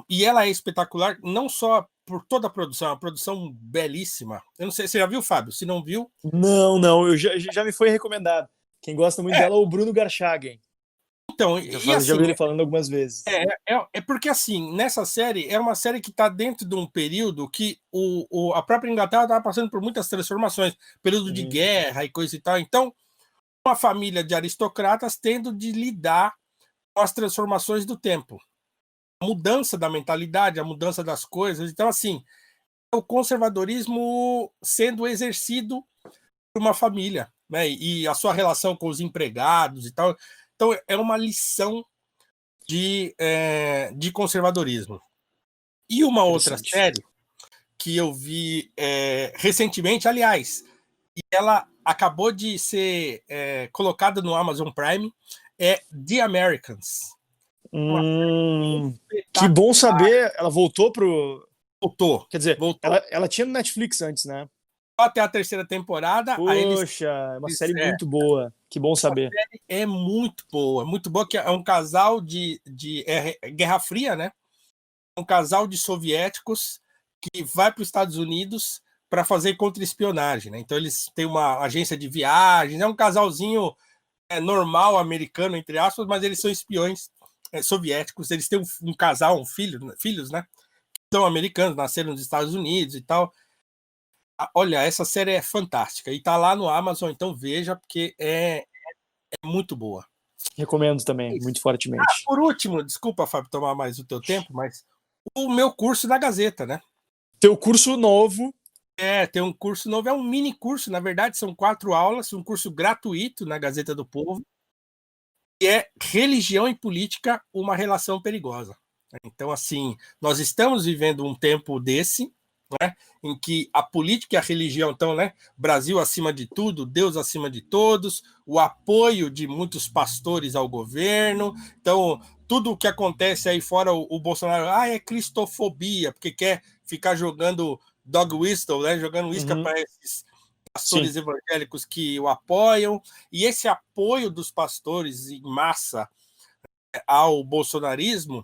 E ela é espetacular não só por toda a produção, é uma produção belíssima. Eu não sei, você já viu, Fábio? Se não viu... Não, já me foi recomendado. Quem gosta muito dela é o Bruno Garchagen. Então, Já ouvi ele falando algumas vezes. É porque, assim, nessa série, é uma série que está dentro de um período que a própria Inglaterra estava passando por muitas transformações, período de guerra e coisa e tal. Então, uma família de aristocratas tendo de lidar com as transformações do tempo. A mudança da mentalidade, a mudança das coisas. Então, assim, o conservadorismo sendo exercido por uma família, né? E a sua relação com os empregados e tal. Então, é uma lição de conservadorismo. E uma outra série que eu vi recentemente, aliás, e ela acabou de ser colocada no Amazon Prime, é The Americans. Que bom saber, ela voltou pro... Voltou. Quer dizer, voltou. Ela tinha no Netflix antes, né? Até a terceira temporada. Poxa, é uma série muito boa. Que bom saber. A série é muito boa, que é um casal de Guerra Fria, né? Um casal de soviéticos que vai para os Estados Unidos para fazer contra-espionagem, né? Então eles têm uma agência de viagens, é um casalzinho normal, americano, entre aspas, mas eles são espiões soviéticos, eles têm um casal, filhos, né? São americanos, nasceram nos Estados Unidos e tal. Olha, essa série é fantástica e tá lá no Amazon, então veja, porque é muito boa. Recomendo também, muito fortemente. Por último, desculpa, Fábio, tomar mais o teu tempo, mas o meu curso da Gazeta, né? Teu curso novo. Tem um curso novo, é um mini curso, na verdade, são 4 aulas, um curso gratuito na Gazeta do Povo, que é Religião e Política, uma relação perigosa. Então, assim, nós estamos vivendo um tempo desse, né, em que a política e a religião estão, né, Brasil acima de tudo, Deus acima de todos, o apoio de muitos pastores ao governo. Então, tudo o que acontece aí fora, o Bolsonaro, é cristofobia, porque quer ficar jogando dog whistle, né, jogando isca para esses pastores evangélicos que o apoiam, e esse apoio dos pastores em massa ao bolsonarismo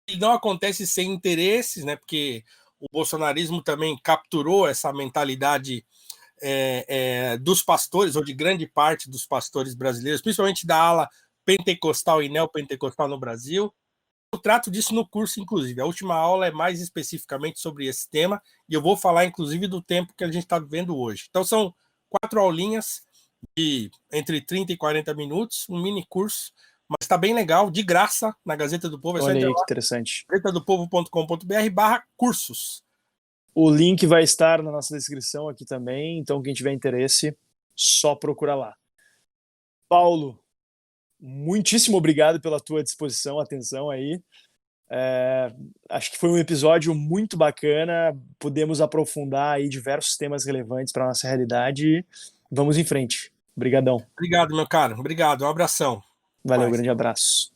ele não acontece sem interesses, né? Porque o bolsonarismo também capturou essa mentalidade dos pastores, ou de grande parte dos pastores brasileiros, principalmente da ala pentecostal e neopentecostal no Brasil. Eu trato disso no curso, inclusive. A última aula é mais especificamente sobre esse tema, e eu vou falar, inclusive, do tempo que a gente está vivendo hoje. Então, são 4 aulinhas de entre 30 e 40 minutos, um mini curso, mas está bem legal, de graça, na Gazeta do Povo. Olha aí, que interessante. gazetadopovo.com.br/cursos. O link vai estar na nossa descrição aqui também, então quem tiver interesse, só procura lá. Paulo, muitíssimo obrigado pela tua disposição, atenção aí. Acho que foi um episódio muito bacana, podemos aprofundar aí diversos temas relevantes para a nossa realidade. Vamos em frente. Obrigadão. Obrigado, meu caro. Obrigado. Um abração. Valeu, grande abraço.